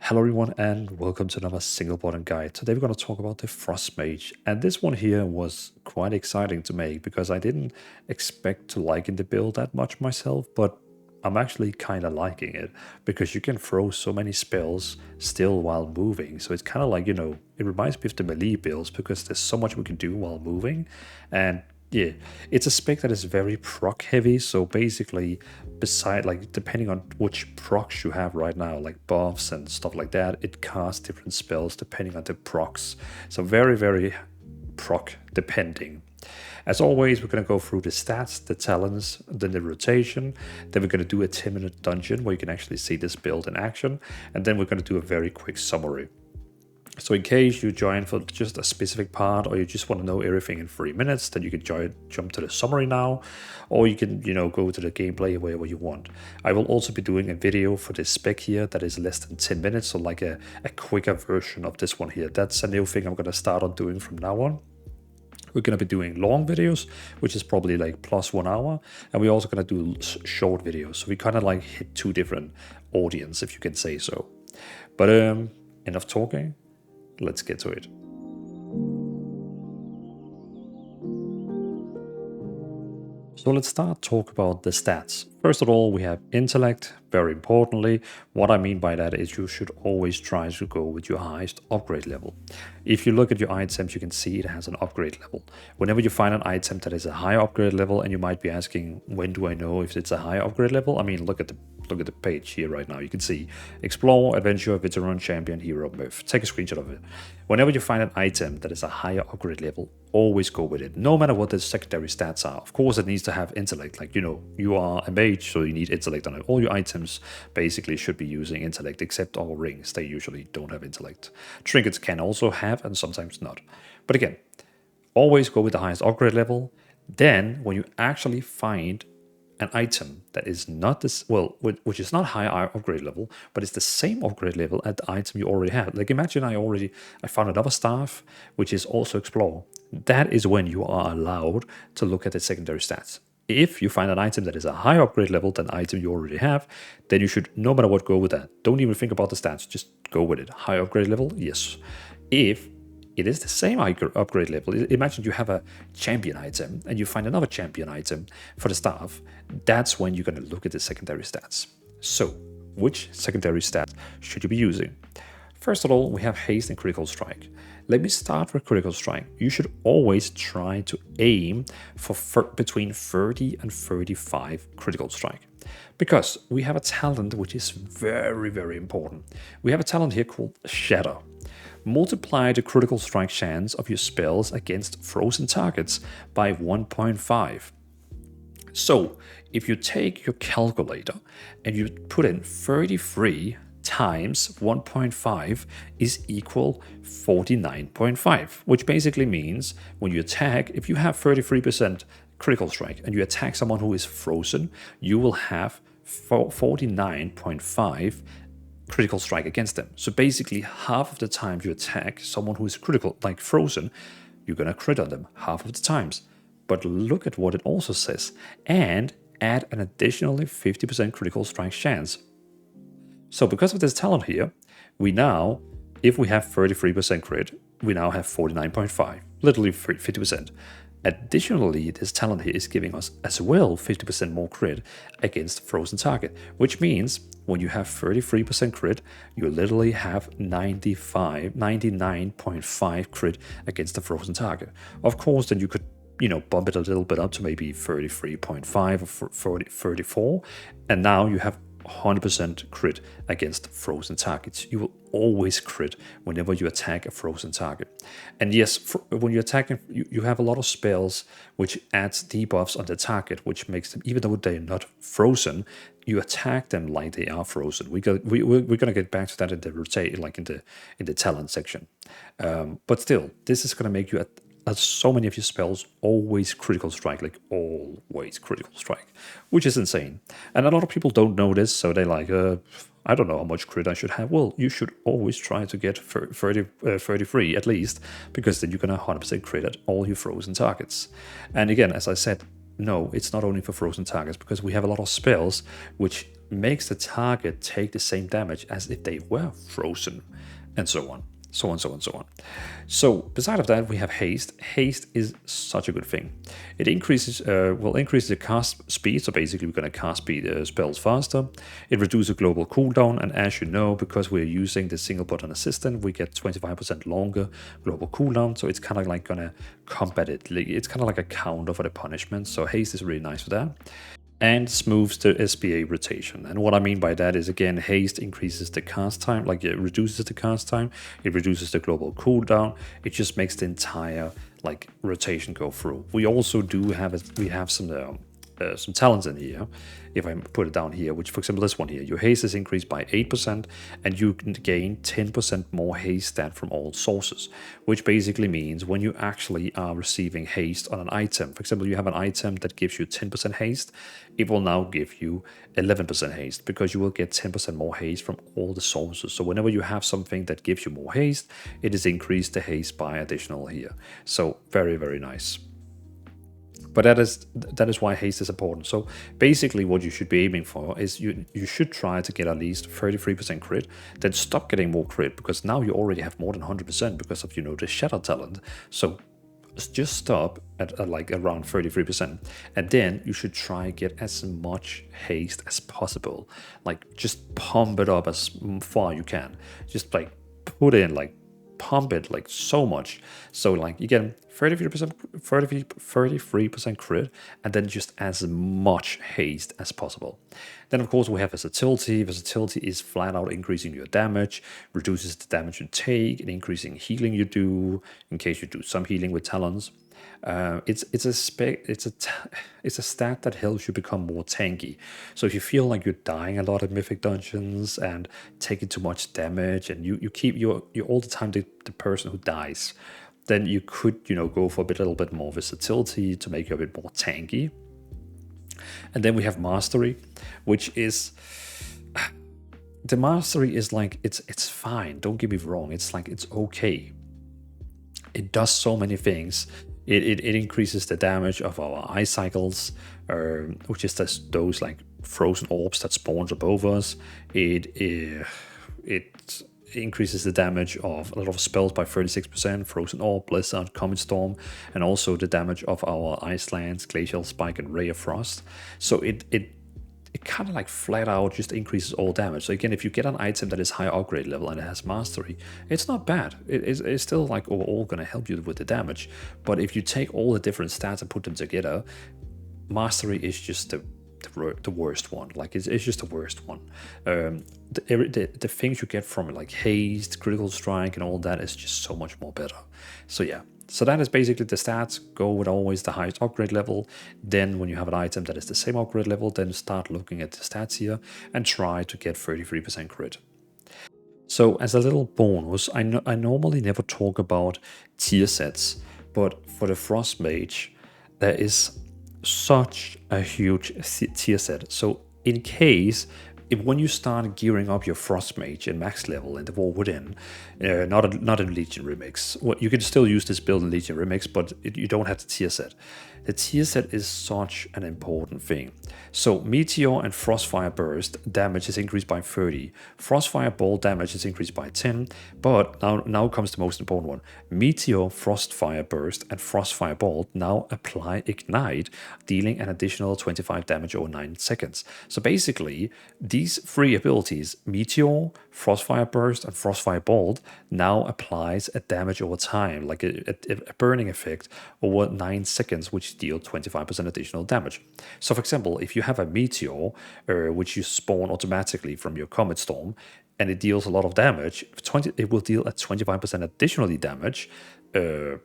Hello everyone and welcome to another single button guide. Today we're going to talk about the Frost Mage, and this one here was quite exciting to make because I didn't expect to like in the build that much myself, but I'm actually kind of liking it because you can throw so many spells still while moving. So it's kind of like, it reminds me of the melee builds because there's so much we can do while moving. And yeah, it's a spec that is very proc heavy. So basically, depending on which procs you have right now, like buffs and stuff like that, it casts different spells depending on the procs. So very, very proc depending. As always, we're going to go through the stats, the talents, then the rotation. Then we're going to do a 10-minute dungeon where you can actually see this build in action. And then we're going to do a very quick summary. So in case you join for just a specific part or you just want to know everything in 3 minutes, then you can jump to the summary now, or you can, go to the gameplay wherever you want. I will also be doing a video for this spec here that is less than 10 minutes, so like a quicker version of this one here. That's a new thing I'm going to start on doing from now on. We're going to be doing long videos, which is probably like plus 1 hour. And we're also going to do short videos. So we kind of like hit two different audience, if you can say so. But enough talking. Let's get to it. So let's talk about the stats. First of all, we have intellect, very importantly. What I mean by that is you should always try to go with your highest upgrade level. If you look at your items, you can see it has an upgrade level. Whenever you find an item that is a high upgrade level, and you might be asking, when do I know if it's a high upgrade level? I mean, look at the page here right now. You can see Explore, Adventure, Veteran, Champion, Hero, Myth. Take a screenshot of it. Whenever you find an item that is a higher upgrade level, always go with it, no matter what the secondary stats are. Of course, it needs to have intellect. Like, you are a mage, so you need intellect on it. All your items basically should be using intellect, except our rings. They usually don't have intellect. Trinkets can also have, and sometimes not. But again, always go with the highest upgrade level. Then, when you actually find an item that is not this, well, which is not high upgrade level, but it's the same upgrade level as the item you already have. Like, imagine I found another staff, which is also Explore. That is when you are allowed to look at the secondary stats. If you find an item that is a higher upgrade level than the item you already have, then you should, no matter what, go with that. Don't even think about the stats, just go with it. High upgrade level, yes. If it is the same upgrade level, imagine you have a champion item and you find another champion item for the staff, that's when you're going to look at the secondary stats. So, which secondary stats should you be using? First of all, we have haste and critical strike. Let me start with critical strike. You should always try to aim for between 30 and 35 critical strike. Because we have a talent which is very, very important. We have a talent here called Shatter. Multiply the critical strike chance of your spells against frozen targets by 1.5. So, if you take your calculator and you put in 33 times 1.5 is equal 49.5, which basically means when you attack, if you have 33% critical strike and you attack someone who is frozen, you will have 49.5 critical strike against them. So basically half of the time you attack someone who is critical, like frozen, you're gonna crit on them half of the times. But look at what it also says, and add an additionally 50% critical strike chance. So because of this talent here, we now, if we have 33% crit, we now have 49.5, literally 50%. Additionally, this talent here is giving us as well 50% more crit against frozen target, which means when you have 33% crit, you literally have 99.5 crit against the frozen target. Of course, then you could bump it a little bit up to maybe 33.5 or 34, and now you have 100% crit against frozen targets. You will always crit whenever you attack a frozen target. And yes, when you're attacking, you have a lot of spells which adds debuffs on the target, which makes them, even though they're not frozen, you attack them like they are frozen. We're gonna get back to that in the rotate, like in the talent section. But still, this is gonna make you so many of your spells always critical strike, like always critical strike, which is insane. And a lot of people don't know this, so they're like, I don't know how much crit I should have. Well, you should always try to get 33 at least, because then you're gonna 100% crit at all your frozen targets. And again, as I said, no, it's not only for frozen targets, because we have a lot of spells which makes the target take the same damage as if they were frozen, and so on. So on, so on, so on. So beside of that, we have haste. Haste is such a good thing. It increases, will increase the cast speed. So basically, we're going to cast speed spells faster. It reduces global cooldown, and as you know, because we're using the single button assistant, we get 25% longer global cooldown. So it's kind of like going to combat it. It's kind of like a counter for the punishment. So haste is really nice for that. And smooths the SBA rotation. And what I mean by that is, again, haste increases the cast time, like it reduces the cast time, it reduces the global cooldown, it just makes the entire like rotation go through. We also do have some talents in here. If I put it down here, which for example this one here, your haste is increased by 8% and you can gain 10% more haste stat from all sources, which basically means when you actually are receiving haste on an item, for example, you have an item that gives you 10% haste, it will now give you 11% haste because you will get 10% more haste from all the sources. So whenever you have something that gives you more haste, it is increased the haste by additional here. So very, very nice. But that is why haste is important. So basically what you should be aiming for is you should try to get at least 33% crit, then stop getting more crit because now you already have more than 100% because of, the shatter talent. So just stop at like around 33%, and then you should try get as much haste as possible. Like just pump it up as far you can. Just like put in like pump it like so much, so like you get 33% crit, and then just as much haste as possible. Then of course we have versatility. Versatility is flat out increasing your damage, reduces the damage you take, and increasing healing you do in case you do some healing with talents. It's a stat that helps you become more tanky. So if you feel like you're dying a lot at mythic dungeons and taking too much damage, and you keep you're all the time the person who dies, then you could go for a little bit more versatility to make you a bit more tanky. And then we have mastery, which is the mastery is like it's fine. Don't get me wrong. It's like it's okay. It does so many things. It increases the damage of our eye cycles, which is those like frozen orbs that spawns above us. It increases the damage of a lot of spells by 36%, Frozen Orb, Blizzard, Comet Storm, and also the damage of our Ice Lands, Glacial Spike, and Ray of Frost. So it kind of like flat out just increases all damage. So again, if you get an item that is high upgrade level and it has mastery, it's not bad. It's still like overall going to help you with the damage. But if you take all the different stats and put them together, mastery is just the worst one. Like it's just the worst one. The things you get from it, like haste, critical strike, and all that is just so much more better. So yeah. So that is basically the stats. Go with always the highest upgrade level. Then when you have an item that is the same upgrade level, then start looking at the stats here and try to get 33% crit. So as a little bonus, I normally never talk about tier sets, but for the Frost Mage, there is such a huge tier set. So in case when you start gearing up your Frost Mage in max level in the War Within, not in Legion Remix. Well, you can still use this build in Legion Remix, but you don't have the tier set. The tier set is such an important thing. So Meteor and Frostfire Burst damage is increased by 30. Frostfire Ball damage is increased by 10. But now comes the most important one. Meteor, Frostfire Burst, and Frostfire Ball now apply Ignite, dealing an additional 25 damage over 9 seconds. So basically, these three abilities, Meteor, Frostfire Burst, and Frostfire Bolt, now applies a damage over time, like a burning effect over 9 seconds, which deal 25% additional damage. So for example, if you have a Meteor, which you spawn automatically from your Comet Storm, and it deals a lot of damage, it will deal at 25% additionally damage over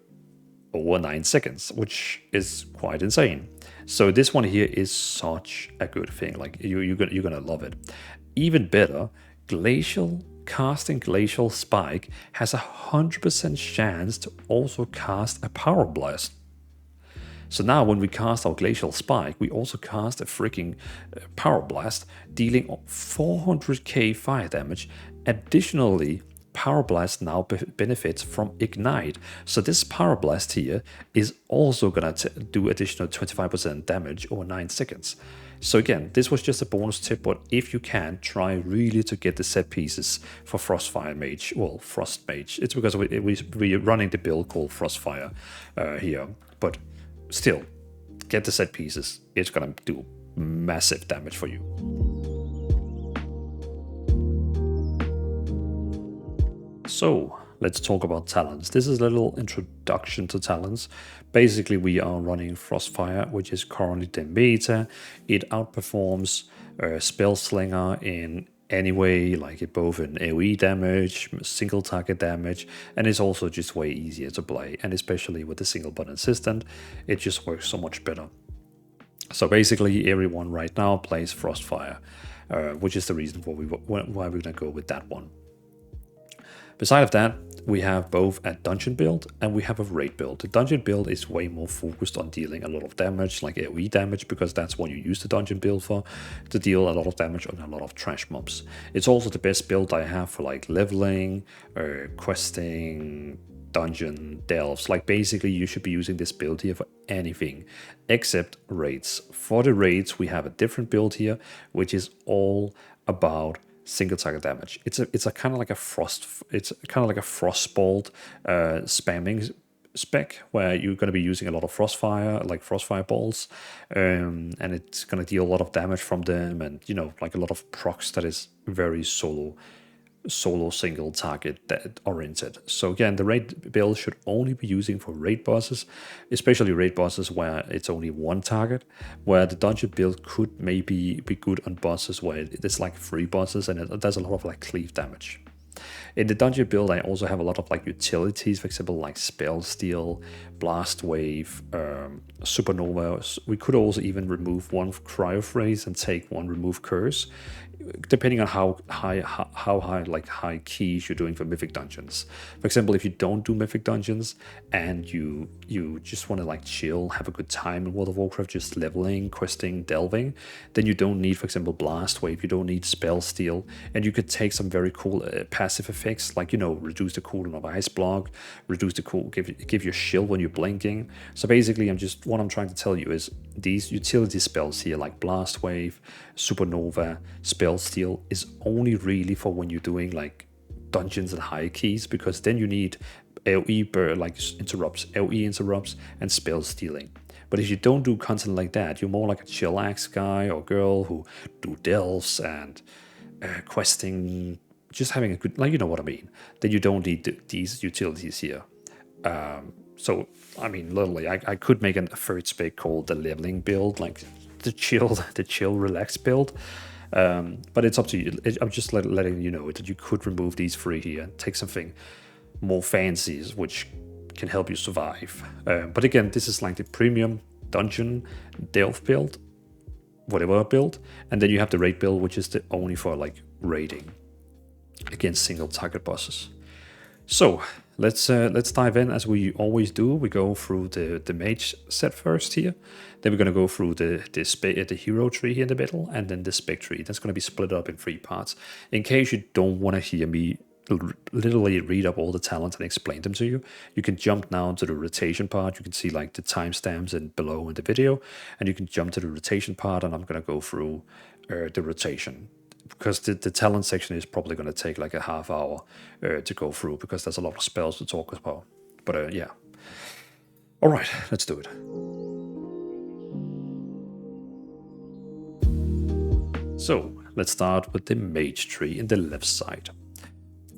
9 seconds, which is quite insane. So this one here is such a good thing. Like you're gonna love it. Even better, casting Glacial Spike has 100% chance to also cast a Power Blast. So now when we cast our Glacial Spike, we also cast a freaking Power Blast, dealing 400k fire damage. Additionally, Power Blast now benefits from Ignite. So this Power Blast here is also gonna do additional 25% damage over 9 seconds. So again, this was just a bonus tip, but if you can, try really to get the set pieces for Frostfire Mage, well, Frost Mage. It's because we're running the build called Frostfire here, but still, get the set pieces. It's gonna do massive damage for you. So let's talk about talents. This is a little introduction to talents. Basically, we are running Frostfire, which is currently the meta. It outperforms Spellslinger in any way, like it both in AoE damage, single target damage, and it's also just way easier to play. And especially with the single button assistant, it just works so much better. So basically, everyone right now plays Frostfire, which is the reason why we're gonna go with that one. Besides that, we have both a dungeon build and we have a raid build. The dungeon build is way more focused on dealing a lot of damage, like AoE damage, because that's what you use the dungeon build for, to deal a lot of damage on a lot of trash mobs. It's also the best build I have for like leveling, questing, dungeon delves. Like basically you should be using this build here for anything except raids. For the raids, we have a different build here, which is all about single target damage. It's a kind of like a frostbolt spamming spec where you're going to be using a lot of frostfire, like frostfire balls, and it's going to deal a lot of damage from them, and you know, like a lot of procs that is very solo single target oriented. So again, the raid build should only be using for raid bosses, especially raid bosses where it's only one target, where the dungeon build could maybe be good on bosses where it's like 3 bosses and it does a lot of like cleave damage. In the dungeon build, I also have a lot of like utilities, for example, like Spell Steal, Blast Wave, Supernova. We could also even remove one Cryo Phrase and take one Remove Curse, depending on how high keys you're doing for mythic dungeons. For example, if you don't do mythic dungeons and you just want to like chill, have a good time in World of Warcraft, just leveling, questing, delving, then you don't need, for example, Blast Wave, you don't need Spell Steal, and you could take some very cool passive effects, like, you know, reduce the cooldown of Ice Block, give you a shield when you're blinking. So basically, what I'm trying to tell you is these utility spells here, like Blast Wave, Supernova, Spell Steal, is only really for when you're doing like dungeons and high keys, because then you need AoE interrupts and spell stealing. But if you don't do content like that, you're more like a chillax guy or girl who do delves and questing, just having a good, like, you know what I mean, then you don't need these utilities here. So I mean, literally, I could make a third spec called the leveling build, like the chill relax build, but it's up to you. I'm just letting you know that you could remove these 3 here and take something more fancy, which can help you survive. But again, this is like the premium dungeon delve build, whatever build, and then you have the raid build, which is the only for like raiding against single target bosses. So let's dive in as we always do. We go through the mage set first here. Then we're going to go through the hero tree here in the middle, and then the spec tree. That's going to be split up in 3 parts. In case you don't want to hear me literally read up all the talents and explain them to you, you can jump now to the rotation part. You can see like the timestamps and below in the video, and you can jump to the rotation part, and I'm going to go through the rotation, because the talent section is probably going to take like a half hour to go through, because there's a lot of spells to talk about. But yeah. All right, let's do it. So let's start with the mage tree in the left side.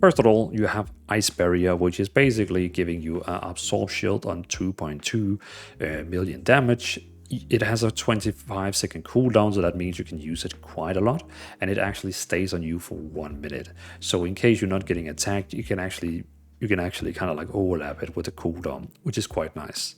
First of all, you have Ice Barrier, which is basically giving you an Absorb Shield on 2.2 million damage. It has a 25-second cooldown, so that means you can use it quite a lot, and it actually stays on you for 1 minute. So in case you're not getting attacked, you can actually kind of like overlap it with a cooldown, which is quite nice.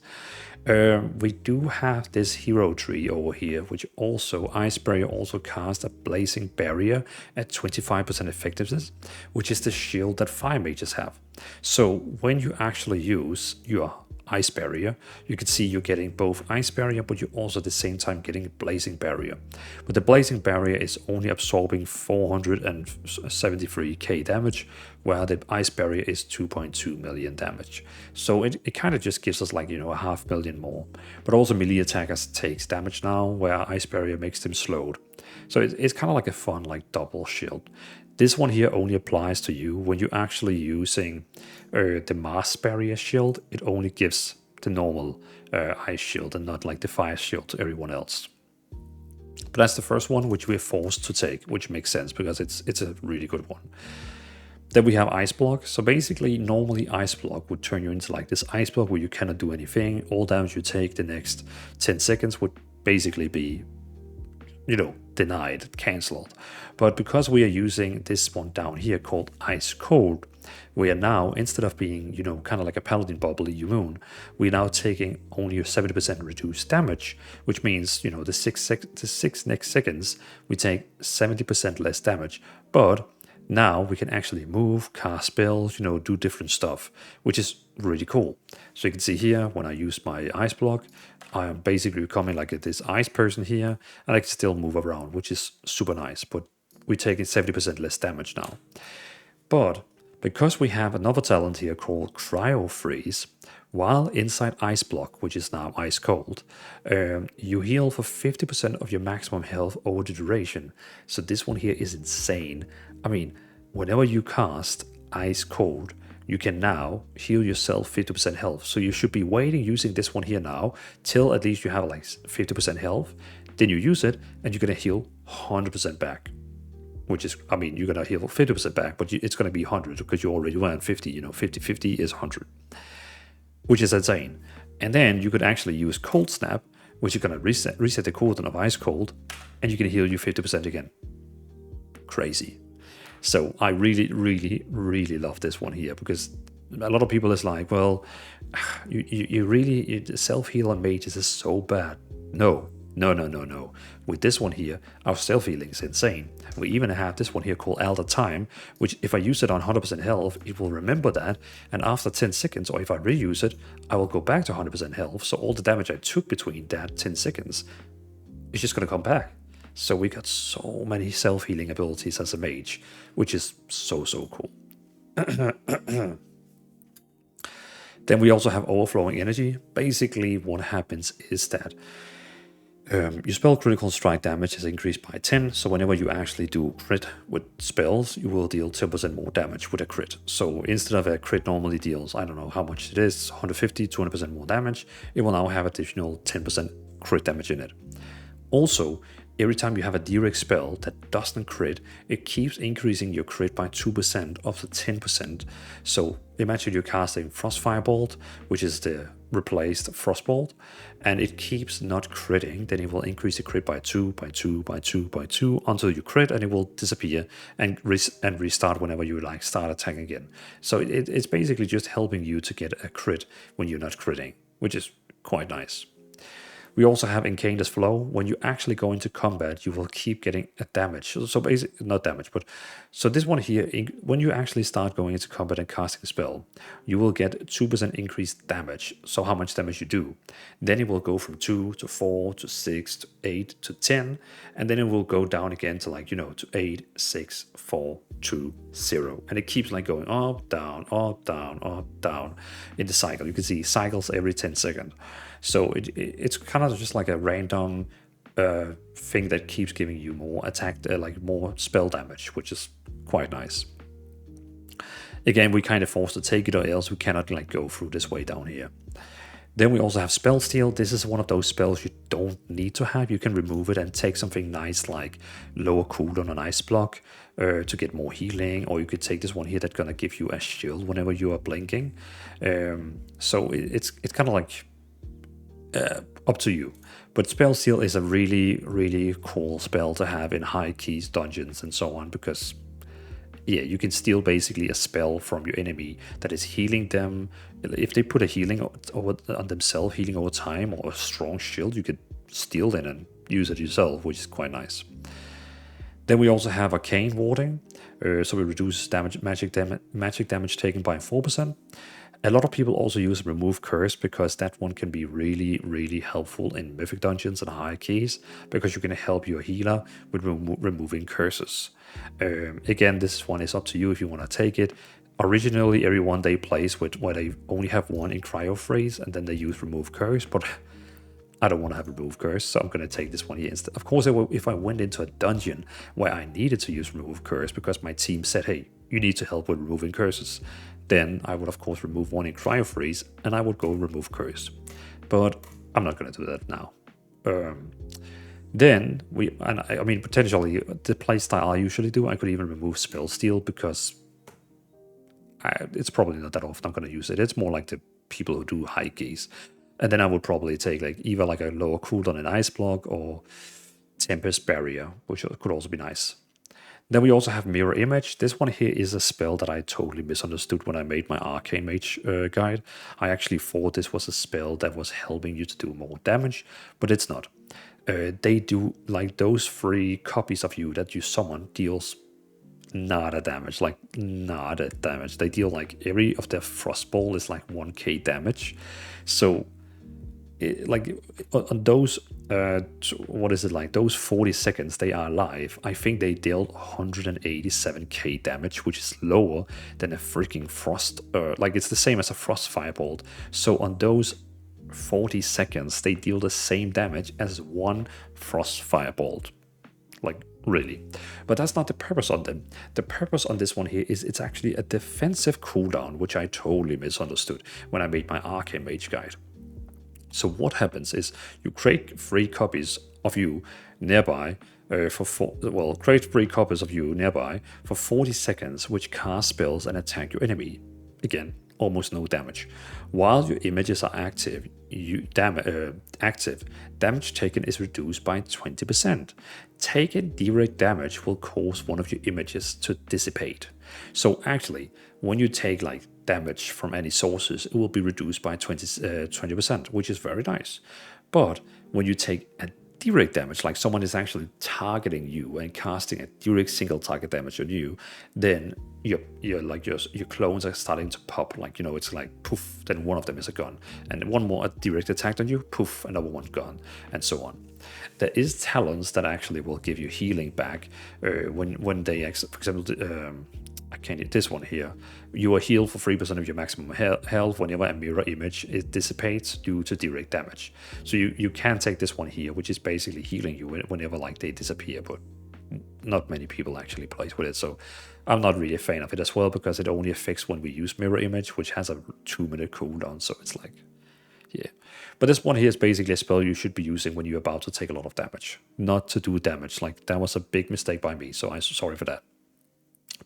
We do have this hero tree over here, which also, Ice Barrier also casts a Blazing Barrier at 25% effectiveness, which is the shield that fire mages have. So when you actually use your Ice Barrier, you can see you're getting both Ice Barrier, but you're also at the same time getting Blazing Barrier. But the Blazing Barrier is only absorbing 473k damage, where the Ice Barrier is 2.2 million damage. So it kind of just gives us like, you know, a 500,000 more. But also melee attackers takes damage now, where Ice Barrier makes them slowed. So it's kind of like a fun like double shield. This one here only applies to you when you're actually using the Mass Barrier shield. It only gives the normal ice shield and not like the fire shield to everyone else. But that's the first one which we're forced to take, which makes sense because it's a really good one. Then we have Ice Block. So basically, normally Ice Block would turn you into like this Ice Block where you cannot do anything. All damage you take the next 10 seconds would basically be, you know, denied, cancelled. But because we are using this one down here called Ice Cold, we are now, instead of being, you know, kind of like a Paladin Bubble immune, we're now taking only a 70% reduced damage, which means, you know, the six next seconds, we take 70% less damage. But now we can actually move, cast spells, you know, do different stuff, which is really cool. So you can see here, when I use my Ice Block, I am basically becoming like this ice person here, and I can still move around, which is super nice, but we're taking 70% less damage now. But because we have another talent here called Cryo Freeze, while inside Ice Block, which is now Ice Cold, you heal for 50% of your maximum health over the duration. So this one here is insane. I mean, whenever you cast Ice Cold, you can now heal yourself 50% health. So you should be waiting using this one here now till at least you have like 50% health. Then you use it and you're going to heal 100% back. Which is, I mean, you're going to heal 50% back, but it's going to be 100 because you already went 50. You know, 50 is 100. Which is insane. And then you could actually use Cold Snap, which is going to reset the cooldown of Ice Cold, and you can heal you 50% again. Crazy. So I really, really, really love this one here because a lot of people is like, well, you really, self-heal on mages is so bad. No. With this one here, our self-healing is insane. We even have this one here called Elder Time, which if I use it on 100% health, it will remember that, and after 10 seconds, or if I reuse it, I will go back to 100% health, so all the damage I took between that 10 seconds is just going to come back. So we got so many self-healing abilities as a mage, which is so cool. Then we also have Overflowing Energy. Basically, what happens is that your spell critical strike damage is increased by 10, so whenever you actually do crit with spells, you will deal 10% more damage with a crit. So instead of a crit normally deals, I don't know how much it is, 150, 200% more damage, it will now have additional 10% crit damage in it. Also, every time you have a direct spell that doesn't crit, it keeps increasing your crit by 2% of the 10%. So imagine you're casting Frost Firebolt, which is the replaced Frostbolt, and it keeps not critting, then it will increase the crit by 2, by 2, by 2, by 2, until you crit, and it will disappear and restart whenever you like start attacking again. So it's basically just helping you to get a crit when you're not critting, which is quite nice. We also have Incander's Flow. When you actually go into combat, you will keep getting a damage. So basically, not damage, but so this one here, when you actually start going into combat and casting a spell, you will get 2% increased damage. So how much damage you do. Then it will go from 2 to 4 to 6 to 8 to 10, and then it will go down again to like, you know, to 8, 6, 4, 2, 0. And it keeps like going up, down, up, down, up, down in the cycle. You can see cycles every 10 seconds. So it's kind of just like a random thing that keeps giving you more attack, like more spell damage, which is quite nice. Again, we kind of forced to take it, or else we cannot like go through this way down here. Then we also have Spell Steal. This is one of those spells you don't need to have. You can remove it and take something nice like lower cooldown on Ice Block to get more healing, or you could take this one here that's gonna give you a shield whenever you are blinking. So it's kind of like up to you. But Spell Steal is a really, really cool spell to have in high keys dungeons and so on, because yeah, you can steal basically a spell from your enemy that is healing them. If they put a healing on themselves, healing over time, or a strong shield, you could steal it and use it yourself, which is quite nice. Then we also have Arcane Warding, so we reduce magic damage taken by 4%. A lot of people also use Remove Curse because that one can be really, really helpful in Mythic Dungeons and higher keys, because you can help your healer with removing curses. Again, this one is up to you if you want to take it. Originally, everyone they plays with where they only have one in Cryo Freeze and then they use Remove Curse, but I don't want to have Remove Curse, so I'm going to take this one here instead. Of course, if I went into a dungeon where I needed to use Remove Curse because my team said, hey, you need to help with removing curses, then I would of course remove one in Cryo Freeze and I would go Remove Curse. But I'm not going to do that now. Then I mean, potentially the playstyle I usually do, I could even remove Spell Steal because it's probably not that often I'm going to use it. It's more like the people who do high keys. And then I would probably take like either like a lower cooldown in Ice Block or Tempest Barrier, which could also be nice. Then we also have Mirror Image. This one here is a spell that I totally misunderstood when I made my Arcane Mage guide. I actually thought this was a spell that was helping you to do more damage, but it's not. They do like those 3 copies of you that you summon deals nada damage, like nada damage. They deal like every of their Frostball is like 1k damage. So like on those what is it, like those 40 seconds they are alive, I think they dealt 187k damage, which is lower than a freaking frost, like it's the same as a frost firebolt. So on those 40 seconds they deal the same damage as one frost firebolt, like really. But that's not the purpose on them. The purpose on this one here is it's actually a defensive cooldown, which I totally misunderstood when I made my Arcane Mage guide. So what happens is you create 3 copies of you nearby create 3 copies of you nearby for 40 seconds, which cast spells and attack your enemy. Again, almost no damage. While your images are active, damage taken is reduced by 20%. Taken direct damage will cause one of your images to dissipate. So actually, when you take like damage from any sources, it will be reduced by 20%, which is very nice. But when you take a direct damage, like someone is actually targeting you and casting a direct single target damage on you, then your clones are starting to pop, like, you know, it's like poof, then one of them is a gun, and one more a direct attack on you, poof, another one gone, and so on. There is talents that actually will give you healing back when they, for example, I can't, this one here, you are healed for 3% of your maximum health whenever a mirror image it dissipates due to direct damage. So you can take this one here, which is basically healing you whenever like they disappear, but not many people actually play with it. So I'm not really a fan of it as well, because it only affects when we use mirror image, which has a 2-minute cooldown. So it's like, yeah. But this one here is basically a spell you should be using when you're about to take a lot of damage, not to do damage. Like that was a big mistake by me, so I'm sorry for that.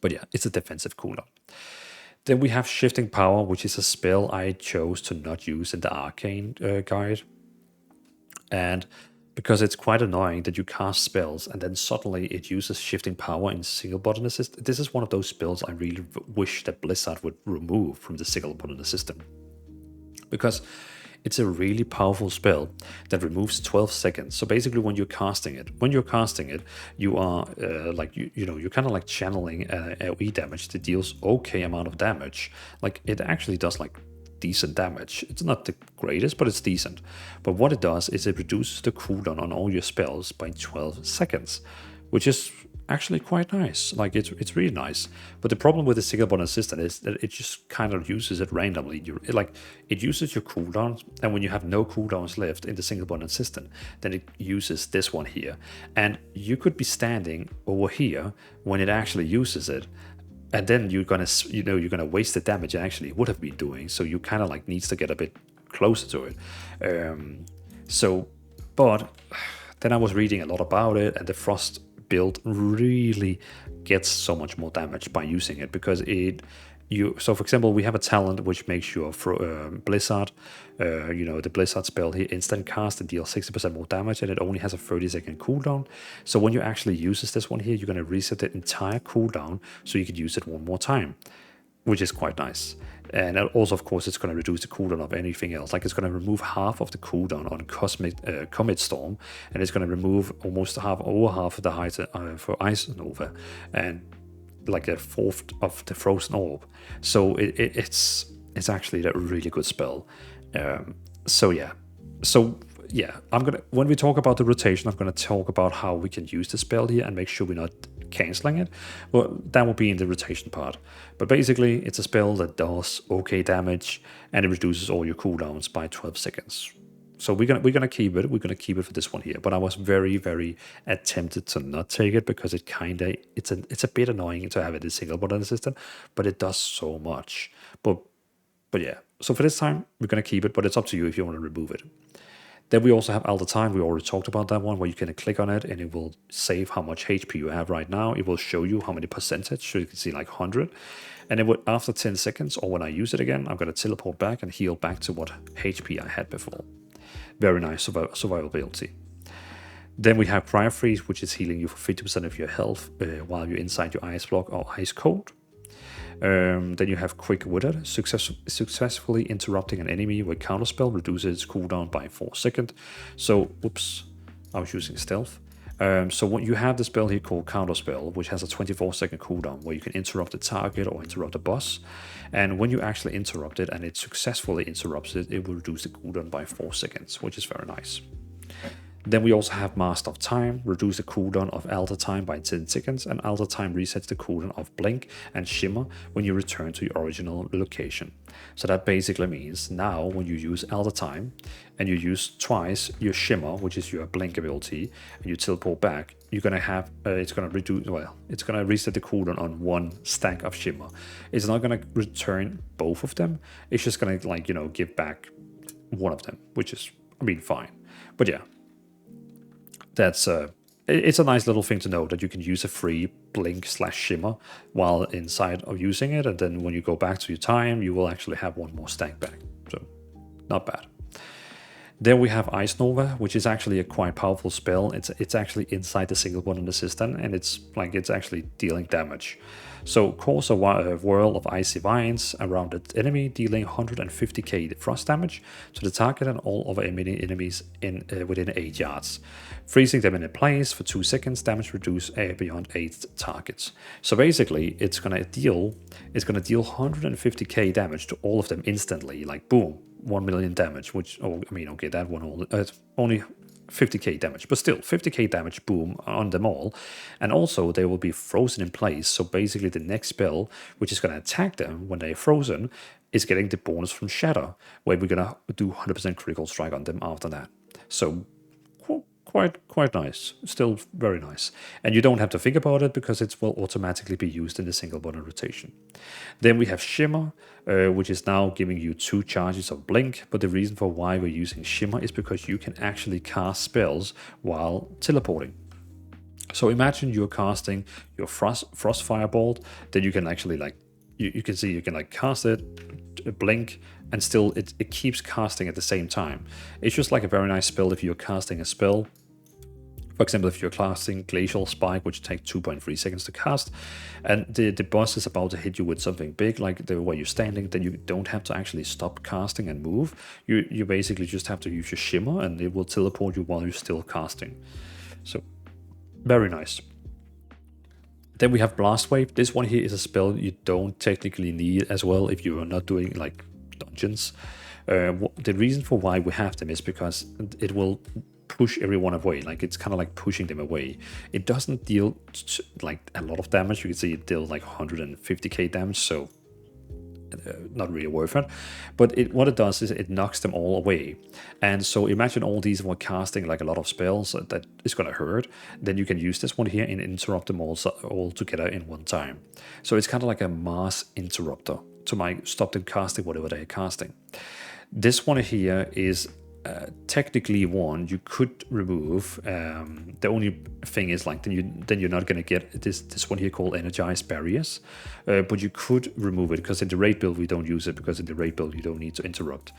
But yeah, it's a defensive cooldown. Then we have Shifting Power, which is a spell I chose to not use in the Arcane guide. And because it's quite annoying that you cast spells and then suddenly it uses Shifting Power in single button assist. This is one of those spells I really wish that Blizzard would remove from the single button system. Because it's a really powerful spell that removes 12 seconds. So basically when you're casting it, you are you're kind of like channeling AoE damage that deals okay amount of damage. Like it actually does like decent damage. It's not the greatest, but it's decent. But what it does is it reduces the cooldown on all your spells by 12 seconds, which is actually quite nice. Like it's really nice. But the problem with the single button assistant is that it just kind of uses it randomly. It uses your cooldowns, and when you have no cooldowns left in the single button assistant, then it uses this one here. And you could be standing over here when it actually uses it, and then you're gonna waste the damage it actually would have been doing. So you kind of like needs to get a bit closer to it. But then I was reading a lot about it, and the Frost build really gets so much more damage by using it, because so for example, we have a talent which makes your Blizzard, the Blizzard spell here, instant cast and deals 60% more damage, and it only has a 30-second cooldown. So when you actually uses this one here, you're going to reset the entire cooldown so you can use it one more time, which is quite nice. And also, of course, it's going to reduce the cooldown of anything else. Like it's going to remove half of the cooldown on Comet Storm, and it's going to remove almost over half of the height for Ice Nova, and like a fourth of the Frozen Orb. So it's It's actually a really good spell. So yeah, when we talk about the rotation, I'm gonna talk about how we can use the spell here and make sure we're not canceling it. Well, that will be in the rotation part. But basically, it's a spell that does okay damage and it reduces all your cooldowns by 12 seconds. So we're gonna keep it. We're gonna keep it for this one here. But I was very tempted to not take it because it's a bit annoying to have it in single button assistant, but it does so much. But yeah. So for this time, we're gonna keep it, but it's up to you if you want to remove it. Then we also have all the time. We already talked about that one, where you can click on it and it will save how much HP you have right now. It will show you how many percentage, so you can see like 100. And it would, after 10 seconds, or when I use it again, I'm going to teleport back and heal back to what HP I had before. Very nice survivability. Then we have Prior Freeze, which is healing you for 50% of your health while you're inside your ice block or ice cold. Then you have Quick Witted, successfully interrupting an enemy with counterspell reduces its cooldown by 4 seconds. So, whoops, I was using stealth. So what you have the spell here called Counterspell, which has a 24-second cooldown where you can interrupt the target or interrupt the boss. And when you actually interrupt it and it successfully interrupts it, it will reduce the cooldown by 4 seconds, which is very nice. Then we also have Master of Time, reduce the cooldown of Alter Time by 10 seconds, and Alter Time resets the cooldown of Blink and Shimmer when you return to your original location. So that basically means now when you use Alter Time and you use twice your Shimmer, which is your Blink ability, and you teleport back, you're gonna have it's gonna reset the cooldown on one stack of Shimmer. It's not gonna return both of them. It's just gonna give back one of them, which is fine. But yeah. That's it's a nice little thing to know that you can use a free blink/shimmer while inside of using it, and then when you go back to your time, you will actually have one more stack back. So, not bad. Then we have Ice Nova, which is actually a quite powerful spell. It's actually inside the single button assistant, and it's actually dealing damage. So cause a whirl of Icy Veins around the enemy, dealing 150k frost damage to the target and all other emitting enemies within 8 yards. Freezing them in place for 2 seconds, damage reduced beyond 8 targets. So basically, it's gonna deal 150k damage to all of them instantly, like boom, 1 million damage. Which that one only 50k damage, but still 50k damage, boom, on them all. And also they will be frozen in place, so basically the next spell which is going to attack them when they're frozen is getting the bonus from Shatter, where we're going to do 100% critical strike on them after that. So quite nice, still very nice. And you don't have to think about it because it will automatically be used in the single button rotation. Then we have Shimmer, which is now giving you 2 charges of Blink, but the reason for why we're using Shimmer is because you can actually cast spells while teleporting. So imagine you're casting your Frost Firebolt, then you can actually you can see you can cast it, blink, and still it keeps casting at the same time. It's just like a very nice spell if you're casting a spell. For example, if you're casting Glacial Spike, which takes 2.3 seconds to cast, and the boss is about to hit you with something big, like the way you're standing, then you don't have to actually stop casting and move. You basically just have to use your Shimmer, and it will teleport you while you're still casting. So, very nice. Then we have Blast Wave. This one here is a spell you don't technically need as well if you are not doing dungeons. The reason for why we have them is because it will push everyone away. It's kind of like pushing them away. It doesn't deal a lot of damage. You can see it deals 150k damage, so not really worth it. But what it does is it knocks them all away. And so imagine all these were casting a lot of spells that is going to hurt. Then you can use this one here and interrupt them all together in one time. So it's kind of like a mass interrupter to stop them casting whatever they're casting. This one here is technically one you could remove. The only thing is then you're not going to get this one here called Energized Barriers, but you could remove it because in the raid build we don't use it, because in the raid build you don't need to interrupt.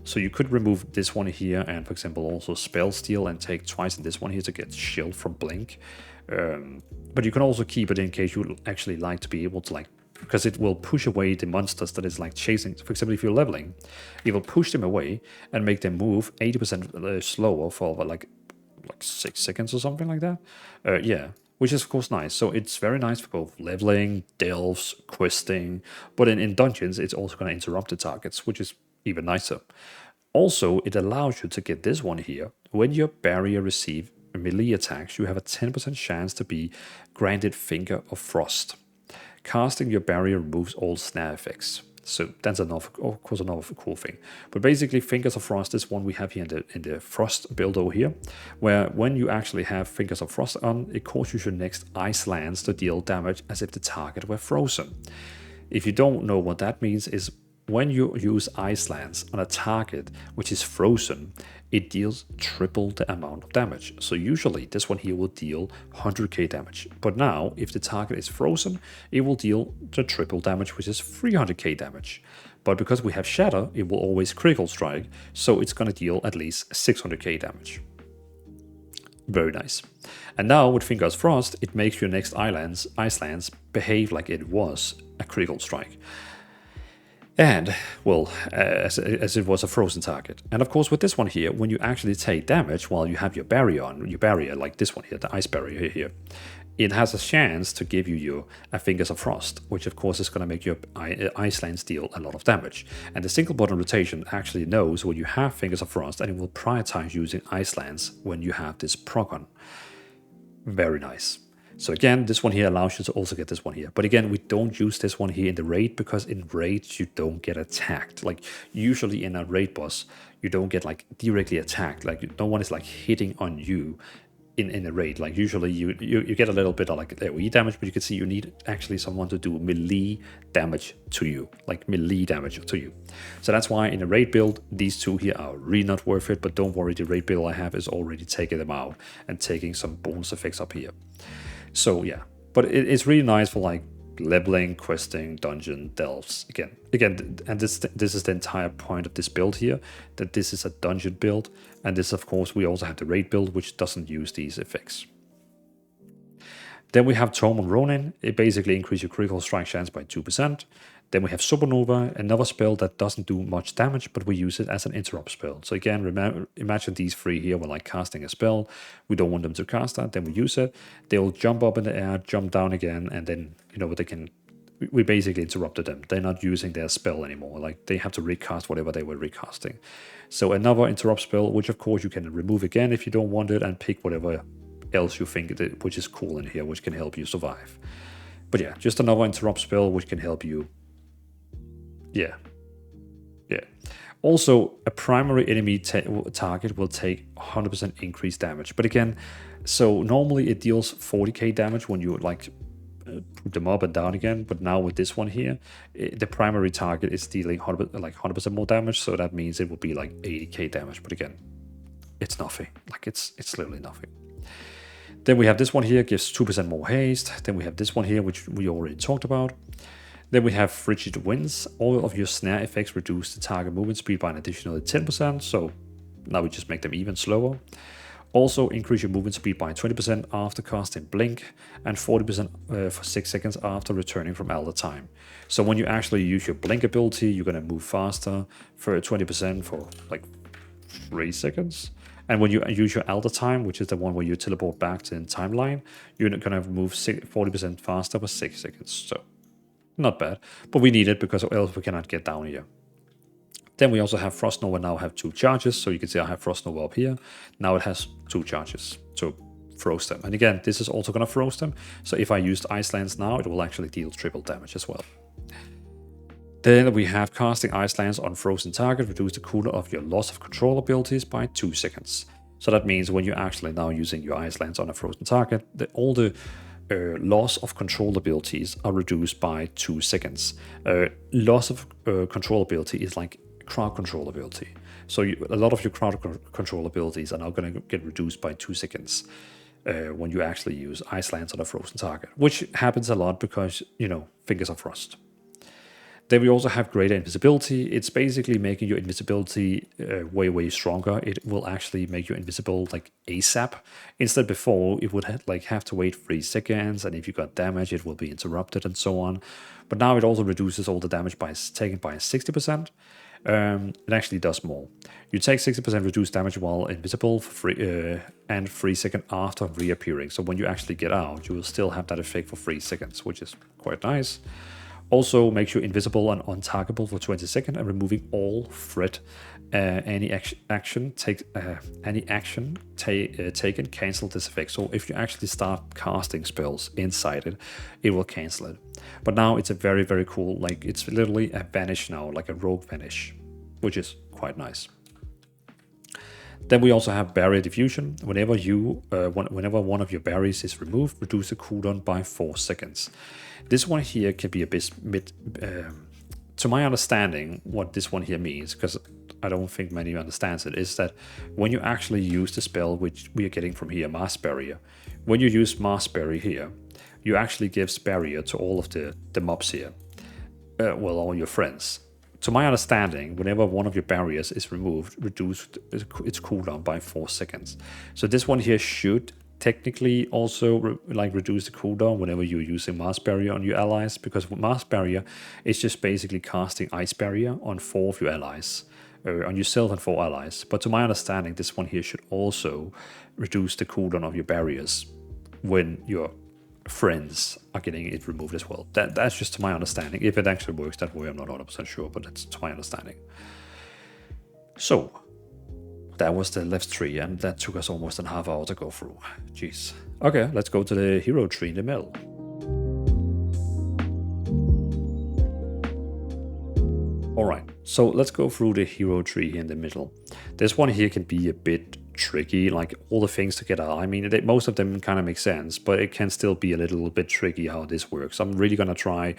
So you could remove this one here, and for example also Spell Steal, and take twice in this one here to get shield from Blink. But you can also keep it in case you actually like to be able to because it will push away the monsters that is chasing. For example, if you're leveling, it will push them away and make them move 80% slower for 6 seconds or something like that. Yeah, which is of course nice. So it's very nice for both leveling, delves, questing, but in dungeons, it's also going to interrupt the targets, which is even nicer. Also, it allows you to get this one here. When your barrier receives melee attacks, you have a 10% chance to be granted Finger of Frost. Casting your barrier removes all snare effects. So that's of course another cool thing. But basically, Fingers of Frost is one we have here in the Frost build over here, where when you actually have Fingers of Frost on, it causes your next Ice Lance to deal damage as if the target were frozen. If you don't know what that means, is when you use Ice Lance on a target which is frozen, it deals triple the amount of damage. So usually this one here will deal 100k damage. But now, if the target is frozen, it will deal the triple damage, which is 300k damage. But because we have Shatter, it will always critical strike, so it's going to deal at least 600k damage. Very nice. And now with Fingers of Frost, it makes your next Ice Lance behave like it was a critical strike. And, well, as it was a frozen target. And of course, with this one here, when you actually take damage while you have your barrier on, like this one here, the ice barrier here, it has a chance to give you a Fingers of Frost, which of course is going to make your Ice Lance deal a lot of damage. And the single button rotation actually knows when you have Fingers of Frost, and it will prioritize using Ice Lance when you have this proc on. Very nice. So again, this one here allows you to also get this one here. But again, we don't use this one here in the raid, because in raids you don't get attacked. Like usually in a raid boss, you don't get like directly attacked. Like no one is like hitting on you in a raid. Like usually you get a little bit of like AoE damage, but you can see you need actually someone to do melee damage to you, like melee damage to you. So that's why in a raid build, these two here are really not worth it. But don't worry, the raid build I have is already taking them out and taking some bonus effects up here. So yeah, but it's really nice for like leveling, questing, dungeon, delves. Again, and this is the entire point of this build here, that this is a dungeon build, and this of course we also have the raid build, which doesn't use these effects. Then we have Tome on Ronin. It basically increases your critical strike chance by 2%. Then we have Supernova, another spell that doesn't do much damage, but we use it as an interrupt spell. So again, imagine these three here, we're like casting a spell. We don't want them to cast that, then we use it. They'll jump up in the air, jump down again, and then, you know, we basically interrupted them. They're not using their spell anymore. Like they have to recast whatever they were recasting. So another interrupt spell, which of course you can remove again if you don't want it, and pick whatever else you think which is cool in here, which can help you survive. But yeah, just another interrupt spell which can help you. Yeah. Also, a primary enemy target will take 100% increased damage. But again, so normally it deals 40k damage when you like put them up and down again. But now with this one here, the primary target is dealing 100% more damage. So that means it will be like 80k damage. But again, it's nothing. Like it's literally nothing. Then we have this one here, gives 2% more haste. Then we have this one here, which we already talked about. Then we have Frigid Winds. All of your snare effects reduce the target movement speed by an additional 10%, so now we just make them even slower. Also increase your movement speed by 20% after casting Blink, and 40% for 6 seconds after returning from Elder Time. So when you actually use your Blink ability, you're going to move faster for 20% for like 3 seconds. And when you use your Elder Time, which is the one where you teleport back to the timeline, you're going to move 40% faster for 6 seconds. So not bad, but we need it because else we cannot get down here. Then we also have Frost Nova now have 2 charges. So you can see I have Frost Nova up here. Now it has 2 charges to froze them. And again, this is also going to froze them. So if I used Ice Lance now, it will actually deal triple damage as well. Then we have casting Ice Lance on frozen target, reduce the cooldown of your loss of control abilities by 2 seconds. So that means when you're actually now using your Ice Lance on a frozen target, all the loss of control abilities are reduced by 2 seconds. Loss of control ability is like crowd control ability. So a lot of your crowd control abilities are now going to get reduced by 2 seconds when you actually use Ice Lance on a frozen target, which happens a lot because, you know, Fingers of Frost. Then we also have greater invisibility. It's basically making your invisibility way stronger. It will actually make you invisible like ASAP. Instead before, it would have to wait 3 seconds, and if you got damage, it will be interrupted and so on. But now it also reduces all the damage by taken by 60%. it actually does more. You take 60% reduced damage while invisible for free, and 3 seconds after reappearing. So when you actually get out, you will still have that effect for 3 seconds, which is quite nice. Also makes you invisible and untargetable for 20 seconds and removing all threat. Any action taken cancel this effect. So if you actually start casting spells inside it, it will cancel it. But now it's a very, very cool, like it's literally a vanish now, like a rogue vanish, which is quite nice. Then we also have barrier diffusion. Whenever one of your barriers is removed, reduce the cooldown by 4 seconds. This one here can be a bit, to my understanding, what this one here means, because I don't think many understands it, is that when you actually use the spell which we are getting from here, Mass Barrier, when you use Mass Barrier here, you actually gives barrier to all of the mobs here, all your friends. To my understanding, whenever one of your barriers is removed, reduce its cooldown by 4 seconds. So this one here should technically also reduce the cooldown whenever you're using Mass Barrier on your allies, because Mass Barrier is just basically casting Ice Barrier on 4 of your allies, on yourself and 4 allies. But to my understanding, this one here should also reduce the cooldown of your barriers when your friends are getting it removed as well. That's just to my understanding. If it actually works that way, I'm not 100% sure, but that's to my understanding. So that was the left tree, and that took us almost a half hour to go through. Jeez. Okay, let's go to the hero tree in the middle. Alright, so let's go through the hero tree here in the middle. This one here can be a bit tricky, like all the things together. I mean, most of them kind of make sense, but it can still be a little bit tricky how this works. I'm really gonna try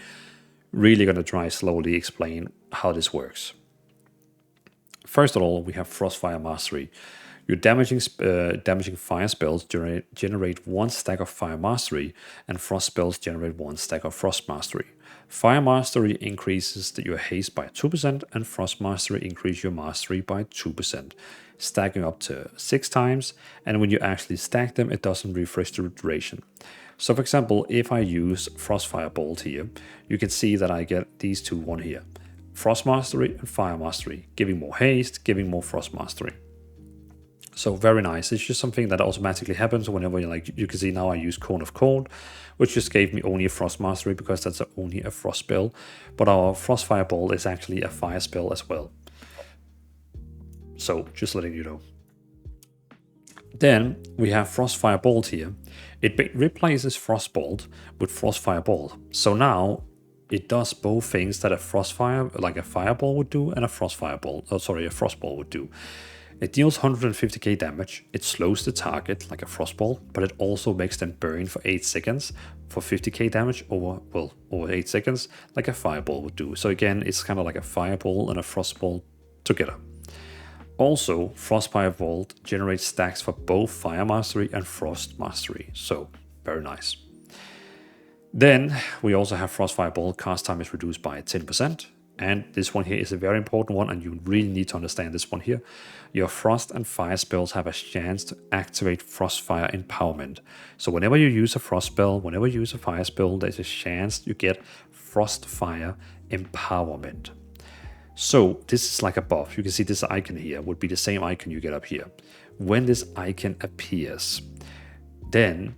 slowly explain how this works. First of all, we have Frostfire Mastery. Your damaging fire spells generate 1 stack of Fire Mastery, and frost spells generate 1 stack of Frost Mastery. Fire Mastery increases your haste by 2%, and Frost Mastery increases your mastery by 2%, stacking up to 6 times, and when you actually stack them, it doesn't refresh the duration. So for example, if I use Frostfire Bolt here, you can see that I get these one here. Frost Mastery and Fire Mastery, giving more haste, giving more Frost Mastery. So very nice. It's just something that automatically happens whenever you can see now I use Cone of Cold, which just gave me only a Frost Mastery because that's only a Frost spell. But our Frostfire Bolt is actually a Fire spell as well. So just letting you know. Then we have Frostfire Bolt here. It replaces Frostbolt with Frostfire Bolt. So now it does both things that a Frostfire, like a Fireball would do, and a Frostball would do. It deals 150k damage, it slows the target like a Frostball, but it also makes them burn for 8 seconds for 50k damage over 8 seconds, like a Fireball would do. So again, it's kind of like a Fireball and a Frostball together. Also, Frostfire Bolt generates stacks for both Fire Mastery and Frost Mastery, so very nice. Then we also have Frostfire Bolt, cast time is reduced by 10%. And this one here is a very important one, and you really need to understand this one here. Your Frost and Fire spells have a chance to activate Frostfire Empowerment. So whenever you use a Frost spell, whenever you use a Fire spell, there's a chance you get Frostfire Empowerment. So this is like a buff. You can see this icon here would be the same icon you get up here. When this icon appears, then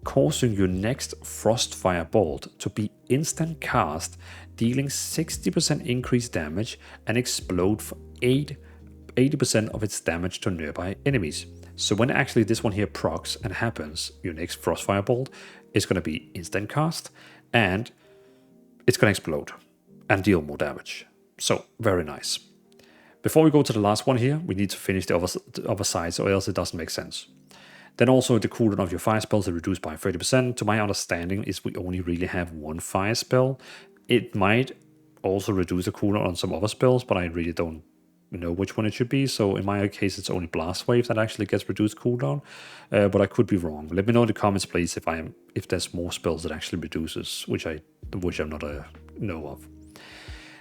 causing your next Frostfire Bolt to be instant cast, dealing 60% increased damage and explode for 80% of its damage to nearby enemies. So when actually this one here procs and happens, your next Frostfire Bolt is going to be instant cast and it's going to explode and deal more damage. So very nice. Before we go to the last one here, we need to finish the other side, or else it doesn't make sense. Then also the cooldown of your fire spells is reduced by 30%. To my understanding is we only really have one fire spell. It might also reduce the cooldown on some other spells, but I really don't know which one it should be. So in my case, it's only Blast Wave that actually gets reduced cooldown, but I could be wrong. Let me know in the comments, please, if there's more spells that actually reduces, which I'm not know of.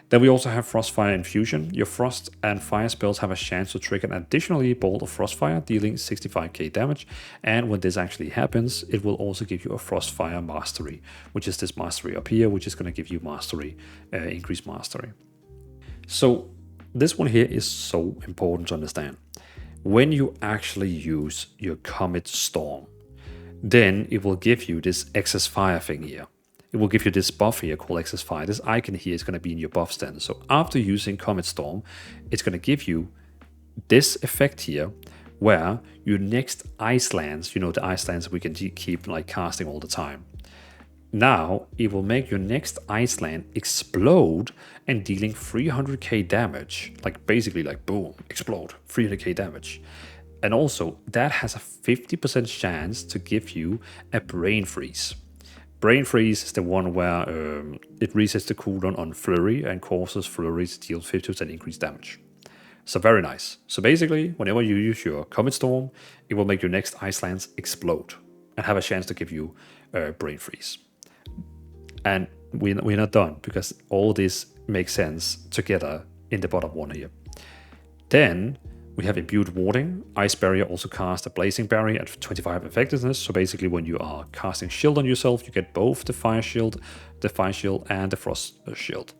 Then we also have Frostfire Infusion. Your Frost and Fire spells have a chance to trigger an additional bolt of Frostfire, dealing 65k damage. And when this actually happens, it will also give you a Frostfire Mastery, which is this Mastery up here, which is going to give you Mastery, increased Mastery. So this one here is so important to understand. When you actually use your Comet Storm, then it will give you this excess fire thing here. It will give you this buff here called excess fire. This icon here is going to be in your buff stand. So after using Comet Storm, it's going to give you this effect here, where your next ice lands, you know, the ice lands we can keep like casting all the time. Now it will make your next ice land explode and dealing 300k damage, like basically like boom, explode, 300k damage. And also that has a 50% chance to give you a brain freeze. Brain freeze is the one where it resets the cooldown on flurry and causes flurry to deal 50% increased damage. So very nice. So basically, whenever you use your Comet Storm, it will make your next ice lands explode and have a chance to give you brain freeze. And we're not done, because all this makes sense together in the bottom one here. Then we have Imbued Warding. Ice Barrier also casts a Blazing Barrier at 25 effectiveness. So basically when you are casting Shield on yourself, you get both the Fire Shield, and the Frost Shield.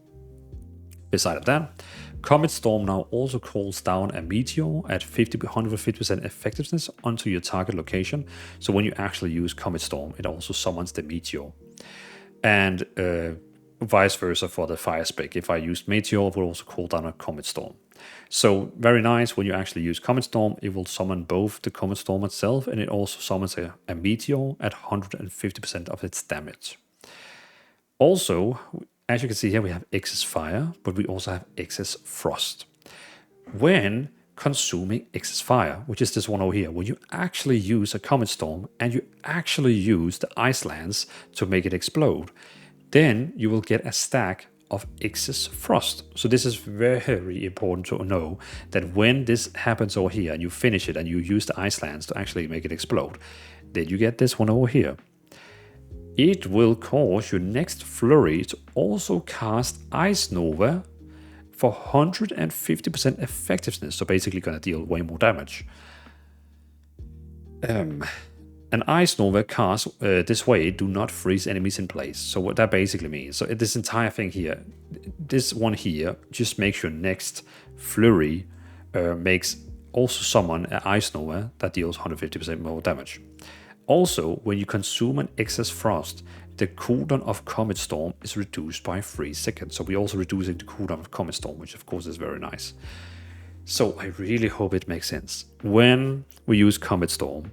Beside of that, Comet Storm now also calls down a Meteor at 150% effectiveness onto your target location. So when you actually use Comet Storm, it also summons the Meteor. And vice versa for the Fire Spec. If I used Meteor, it will also call down a Comet Storm. So very nice, when you actually use Comet Storm, it will summon both the Comet Storm itself, and it also summons a Meteor at 150% of its damage. Also, as you can see here, we have excess fire, but we also have excess frost. When consuming excess fire, which is this one over here, when you actually use a Comet Storm and you actually use the ice lands to make it explode, then you will get a stack of excess frost. So this is very important to know, that when this happens over here and you finish it and you use the ice lands to actually make it explode, then you get this one over here. It will cause your next flurry to also cast Ice Nova for 150% effectiveness. So basically going to deal way more damage. An Ice Nova cast this way do not freeze enemies in place. So what that basically means, so this entire thing here, this one here just makes your next flurry makes also summon an Ice Nova that deals 150% more damage. Also, when you consume an excess frost, the cooldown of Comet Storm is reduced by 3 seconds. So we're also reducing the cooldown of Comet Storm, which of course is very nice. So I really hope it makes sense. When we use Comet Storm,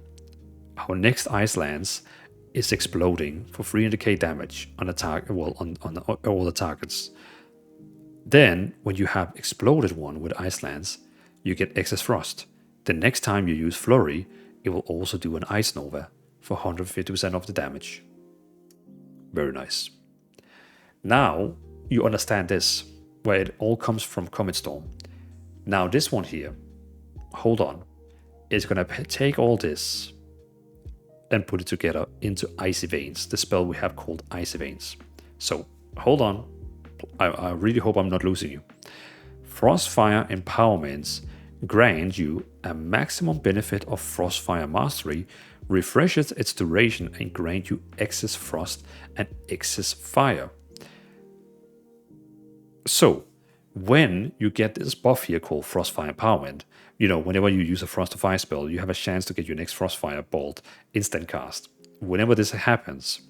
our next ice lands is exploding for 300k damage on a target, well, on all the targets. Then, when you have exploded one with ice lands, you get excess frost. The next time you use Flurry, it will also do an Ice Nova for 150% of the damage. Very nice. Now you understand this, where it all comes from Comet Storm. Now this one here, hold on, is going to take all this and put it together into Icy Veins, the spell we have called Icy Veins. So hold on, I really hope I'm not losing you. Frostfire Empowerments grant you a maximum benefit of Frostfire Mastery, refreshes its duration, and grant you excess frost and excess fire. So when you get this buff here called Frostfire Empowerment, you know, whenever you use a Frost to Fire spell, you have a chance to get your next Frostfire Bolt instant cast. Whenever this happens,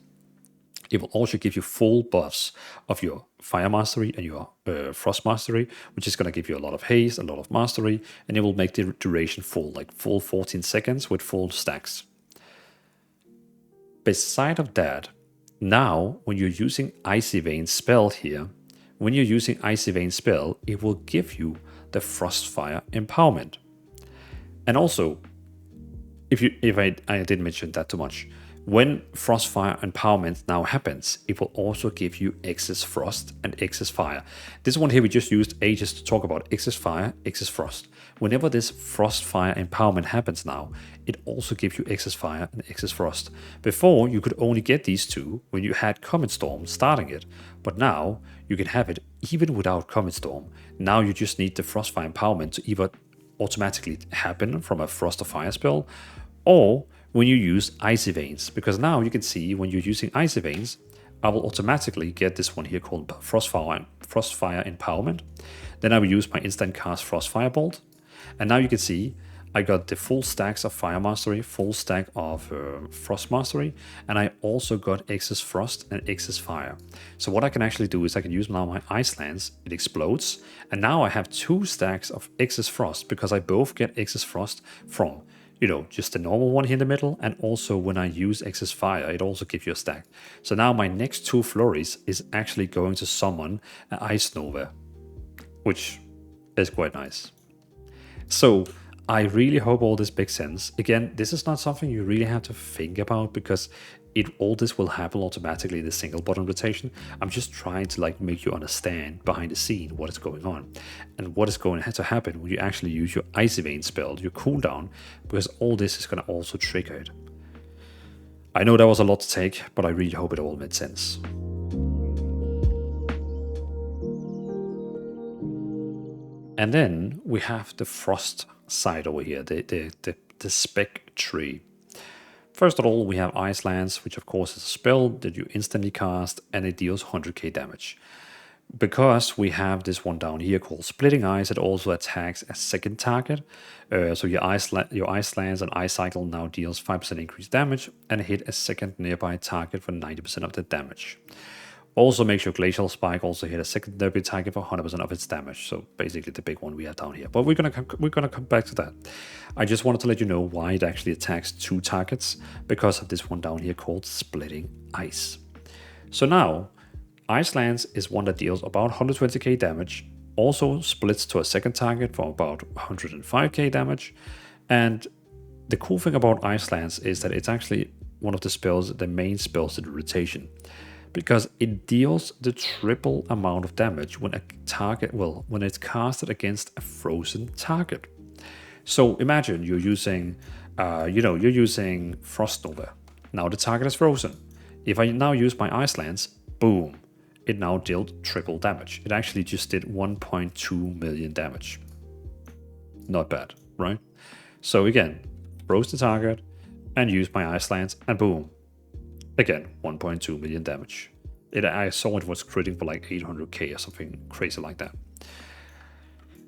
it will also give you full buffs of your Fire Mastery and your Frost Mastery, which is going to give you a lot of haste, a lot of mastery, and it will make the duration full, like full 14 seconds with full stacks. Beside of that, now when you're using Icy Veins spell here, when you're using Icy Veins spell, it will give you the Frostfire Empowerment. And also, if I didn't mention that too much, when Frostfire Empowerment now happens, it will also give you excess frost and excess fire. This one here we just used ages to talk about excess fire, excess frost. Whenever this Frostfire Empowerment happens now, it also gives you excess fire and excess frost. Before, you could only get these two when you had Comet Storm starting it, but now you can have it even without Comet Storm. Now you just need the Frostfire Empowerment to either automatically happen from a Frost or Fire spell, or when you use Icy Veins, because now you can see when you're using Icy Veins, I will automatically get this one here called Frostfire Empowerment. Then I will use my instant cast Frost Firebolt. And now you can see I got the full stacks of Fire Mastery, full stack of Frost Mastery, and I also got excess Frost and excess Fire. So what I can actually do is I can use now my Ice Lance, it explodes, and now I have 2 stacks of excess Frost because I both get excess Frost from, you know, just the normal one here in the middle, and also when I use excess Fire, it also gives you a stack. So now my next 2 flurries is actually going to summon an Ice Nova, which is quite nice. So I really hope all this makes sense. Again, this is not something you really have to think about because all this will happen automatically in the single button rotation. I'm just trying to like make you understand behind the scene what is going on and what is going to happen when you actually use your Icy Veins spell, your cooldown, because all this is going to also trigger it. I know that was a lot to take, but I really hope it all made sense. And then we have the Frost side over here, the Spec tree. First of all, we have Ice Lance, which of course is a spell that you instantly cast and it deals 100k damage. Because we have this one down here called Splitting Ice, it also attacks a second target. So your Ice Lance and Ice Cycle now deals 5% increased damage and hit a second nearby target for 90% of the damage. Also makes your Glacial Spike also hit a second nearby target for 100% of its damage. So basically the big one we have down here. But we're gonna come back to that. I just wanted to let you know why it actually attacks 2 targets, because of this one down here called Splitting Ice. So now, Ice Lance is one that deals about 120k damage, also splits to a second target for about 105k damage. And the cool thing about Ice Lance is that it's actually one of the spells, the main spells in the rotation, because it deals the triple amount of damage when a target, well, when it's casted against a frozen target. So imagine you're using, you're using Frost Nova. Now the target is frozen. If I now use my Ice Lance, boom, it now dealt triple damage. It actually just did 1.2 million damage. Not bad, right? So again, froze the target and use my Ice Lance, and boom, again, 1.2 million damage. I saw it was critting for like 800k or something crazy like that.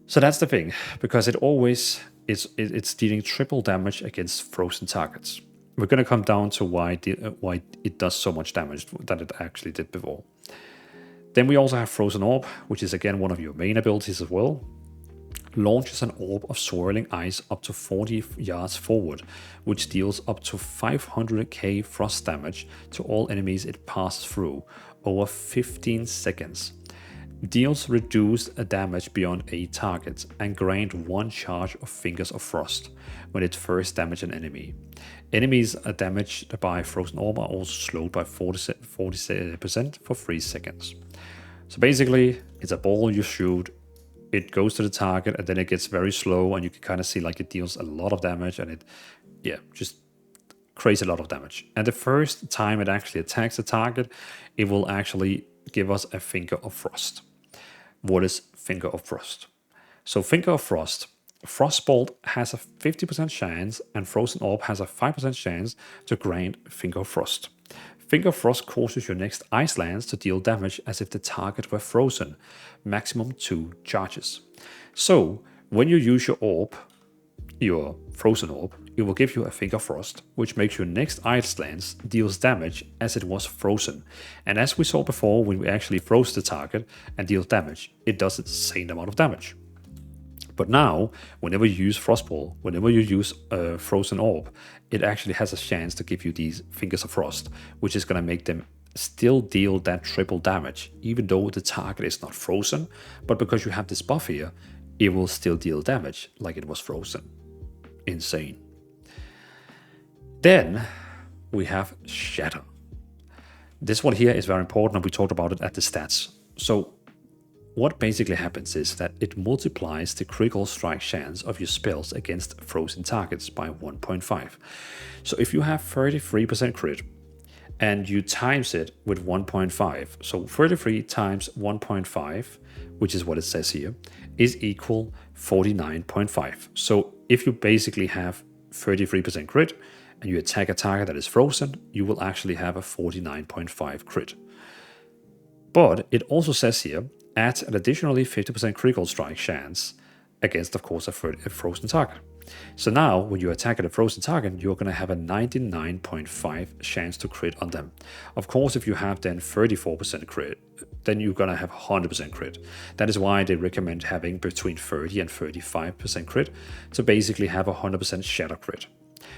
So that's the thing, because it always it's dealing triple damage against frozen targets. We're going to come down to why it does so much damage that it actually did before. Then we also have Frozen Orb, which is again one of your main abilities as well. Launches an orb of swirling ice up to 40 yards forward, which deals up to 500k frost damage to all enemies it passes through over 15 seconds. Deals reduced damage beyond 8 targets and grant 1 charge of Fingers of Frost when it first damages an enemy. Enemies damaged by Frozen Orb are also slowed by 40% for 3 seconds. So basically, it's a ball you shoot, it goes to the target, and then it gets very slow, and you can kind of see like it deals a lot of damage, and it, yeah, just crazy a lot of damage. And the first time it actually attacks the target, it will actually give us a Finger of Frost. What is Finger of Frost? So Finger of Frost, Frostbolt has a 50% chance and Frozen Orb has a 5% chance to grant Finger of Frost. Finger of Frost causes your next Ice Lance to deal damage as if the target were frozen, maximum 2 charges. So when you use your orb, your Frozen Orb, it will give you a Finger of Frost, which makes your next Ice Lance deals damage as it was frozen. And as we saw before, when we actually froze the target and deal damage, it does the same amount of damage. But now, whenever you use Frostball, whenever you use Frozen Orb, it actually has a chance to give you these Fingers of Frost, which is going to make them still deal that triple damage, even though the target is not frozen. But because you have this buff here, it will still deal damage like it was frozen. Insane. Then we have Shatter. This one here is very important, and we talked about it at the stats. So what basically happens is that it multiplies the critical strike chance of your spells against frozen targets by 1.5. So if you have 33% crit and you times it with 1.5, so 33 times 1.5, which is what it says here, is equal 49.5. So if you basically have 33% crit and you attack a target that is frozen, you will actually have a 49.5 crit. But it also says here, add an additionally 50% critical strike chance against, of course, a frozen target. So now, when you attack at a frozen target, you're going to have a 99.5 chance to crit on them. Of course, if you have then 34% crit, then you're going to have 100% crit. That is why they recommend having between 30 and 35% crit to basically have a 100% shatter crit.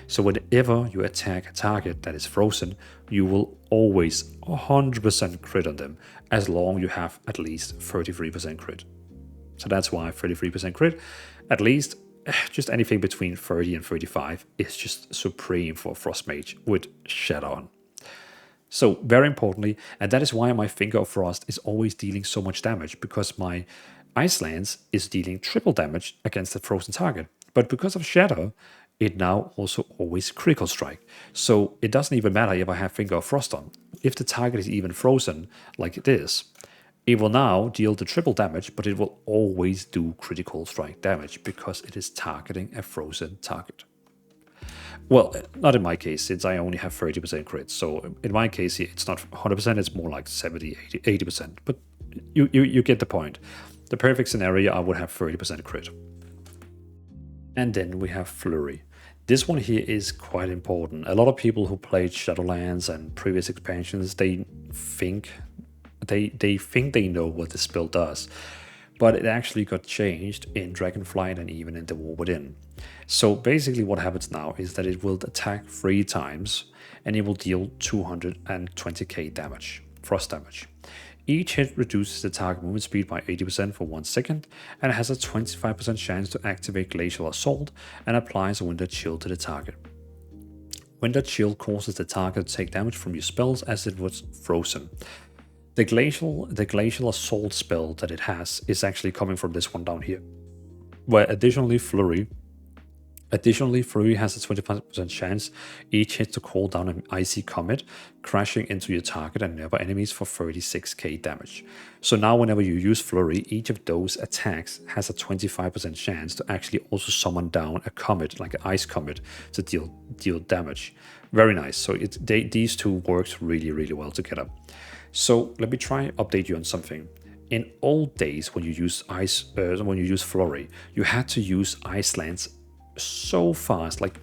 So whenever you attack a target that is frozen, you will always 100% crit on them, as long as you have at least 33% crit. So that's why 33% crit, at least just anything between 30 and 35 is just supreme for Frost Mage with Shatter on. So very importantly, and that is why my Finger of Frost is always dealing so much damage, because my Ice Lance is dealing triple damage against the frozen target. But because of Shatter, it now also always critical strike. So it doesn't even matter if I have Finger of Frost on. If the target is even frozen like it is, it will now deal the triple damage, but it will always do critical strike damage because it is targeting a frozen target. Well, not in my case, since I only have 30% crit. So in my case, it's not 100%, it's more like 70, 80%. But you get the point. The perfect scenario, I would have 30% crit. And then we have Flurry. This one here is quite important. A lot of people who played Shadowlands and previous expansions, they think they know what the spell does, but it actually got changed in Dragonflight and even in the War Within. So basically what happens now is that it will attack 3 times and it will deal 220k damage, frost damage. Each hit reduces the target movement speed by 80% for 1 second and has a 25% chance to activate Glacial Assault and applies a Winter Chill to the target. Winter Chill causes the target to take damage from your spells as it was frozen. The glacial Assault spell that it has is actually coming from this one down here, where additionally Flurry has a 25% chance each hit to call down an Icy Comet, crashing into your target and nearby enemies for 36k damage. So now whenever you use Flurry, each of those attacks has a 25% chance to actually also summon down a comet, like an Ice Comet, to deal damage. Very nice. So these two works really, really well together. So let me try and update you on something. In old days, when you use Flurry, you had to use Ice Lance so fast, like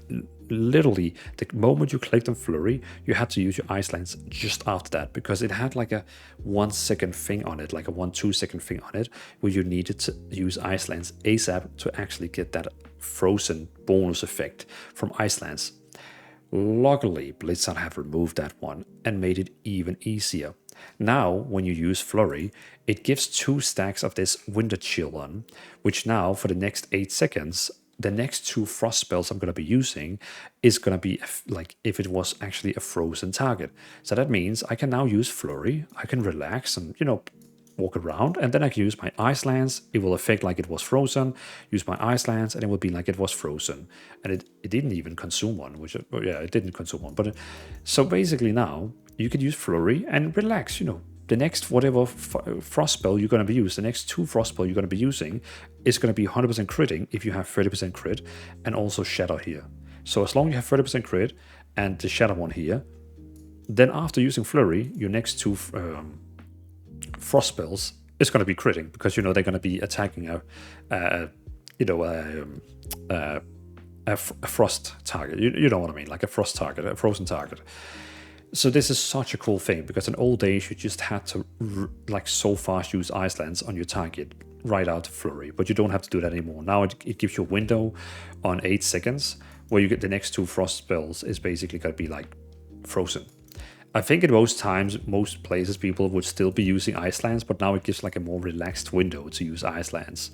literally the moment you clicked on Flurry, you had to use your Ice Lance just after that, because it had like a 1 second thing on it, like a 1-2 second thing on it, where you needed to use Ice Lance ASAP to actually get that frozen bonus effect from Ice Lance. Luckily, Blizzard have removed that one and made it even easier. Now, when you use Flurry, it gives 2 stacks of this Winter Chill on, which now, for the next 8 seconds, the next 2 frost spells I'm going to be using is going to be like if it was actually a frozen target. So that means I can now use Flurry, I can relax and, walk around, and then I can use my Ice Lance. It will affect like it was frozen, use my Ice Lance, and it will be like it was frozen. And it didn't even consume one, it didn't consume one. But so basically now, you could use Flurry and relax, The next whatever frost spell you're going to be using, the next 2 frost spell you're going to be using is going to be 100% critting if you have 30% crit and also Shatter here. So as long as you have 30% crit and the Shatter one here, then after using Flurry, your next 2 frost spells is going to be critting, because they're going to be attacking a frost target. You know what I mean, like a frost target, a frozen target. So this is such a cool thing, because in old days you just had to like so fast use Ice Lance on your target right out of Flurry, but you don't have to do that anymore. Now it gives you a window on 8 seconds where you get the next 2 frost spells is basically going to be like frozen. I think in most times, most places, people would still be using Ice Lance, but now it gives like a more relaxed window to use Ice Lance,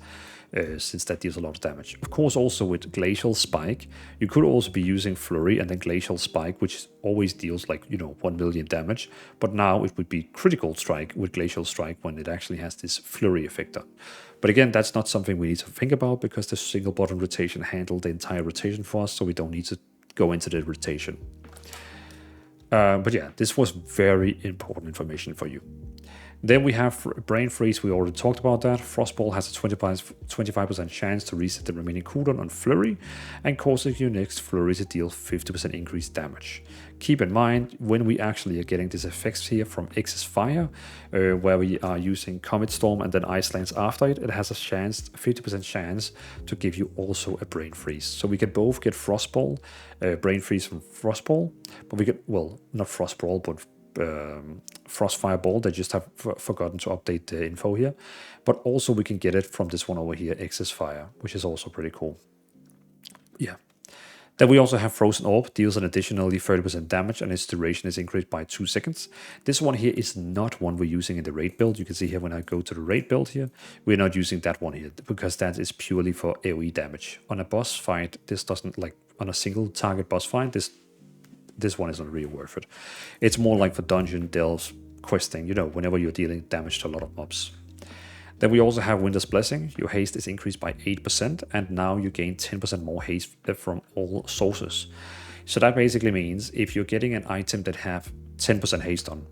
since that deals a lot of damage. Of course, also with Glacial Spike, you could also be using Flurry and then Glacial Spike, which always deals like, 1 million damage, but now it would be Critical Strike with Glacial Strike when it actually has this Flurry effect on. But again, that's not something we need to think about, because the single button rotation handled the entire rotation for us, so we don't need to go into the rotation. But yeah, this was very important information for you. Then we have Brain Freeze, we already talked about that. Frostball has a 25% chance to reset the remaining cooldown on Flurry and causes your next Flurry to deal 50% increased damage. Keep in mind, when we actually are getting these effects here from Excess Fire, where we are using Comet Storm and then Ice Lance after it, it has a 50% chance to give you also a Brain Freeze. So we can both get Frostball, Brain Freeze from Frostball, but we get, well, not Frostball, but Frost Fireball. They just have forgotten to update the info here, but also we can get it from this one over here, Excess Fire, which is also pretty cool. Yeah. Then we also have Frozen Orb, deals an additionally 30% damage and its duration is increased by 2 seconds. This one here is not one we're using in the raid build. You can see here when I go to the raid build here, we're not using that one here because that is purely for AoE damage. On a boss fight, this doesn't, like on a single target boss fight, this one isn't really worth it. It's more like for dungeon delves, questing, you know, whenever you're dealing damage to a lot of mobs. Then we also have Winter's Blessing. Your haste is increased by 8%, and now you gain 10% more haste from all sources. So that basically means if you're getting an item that have 10% haste on,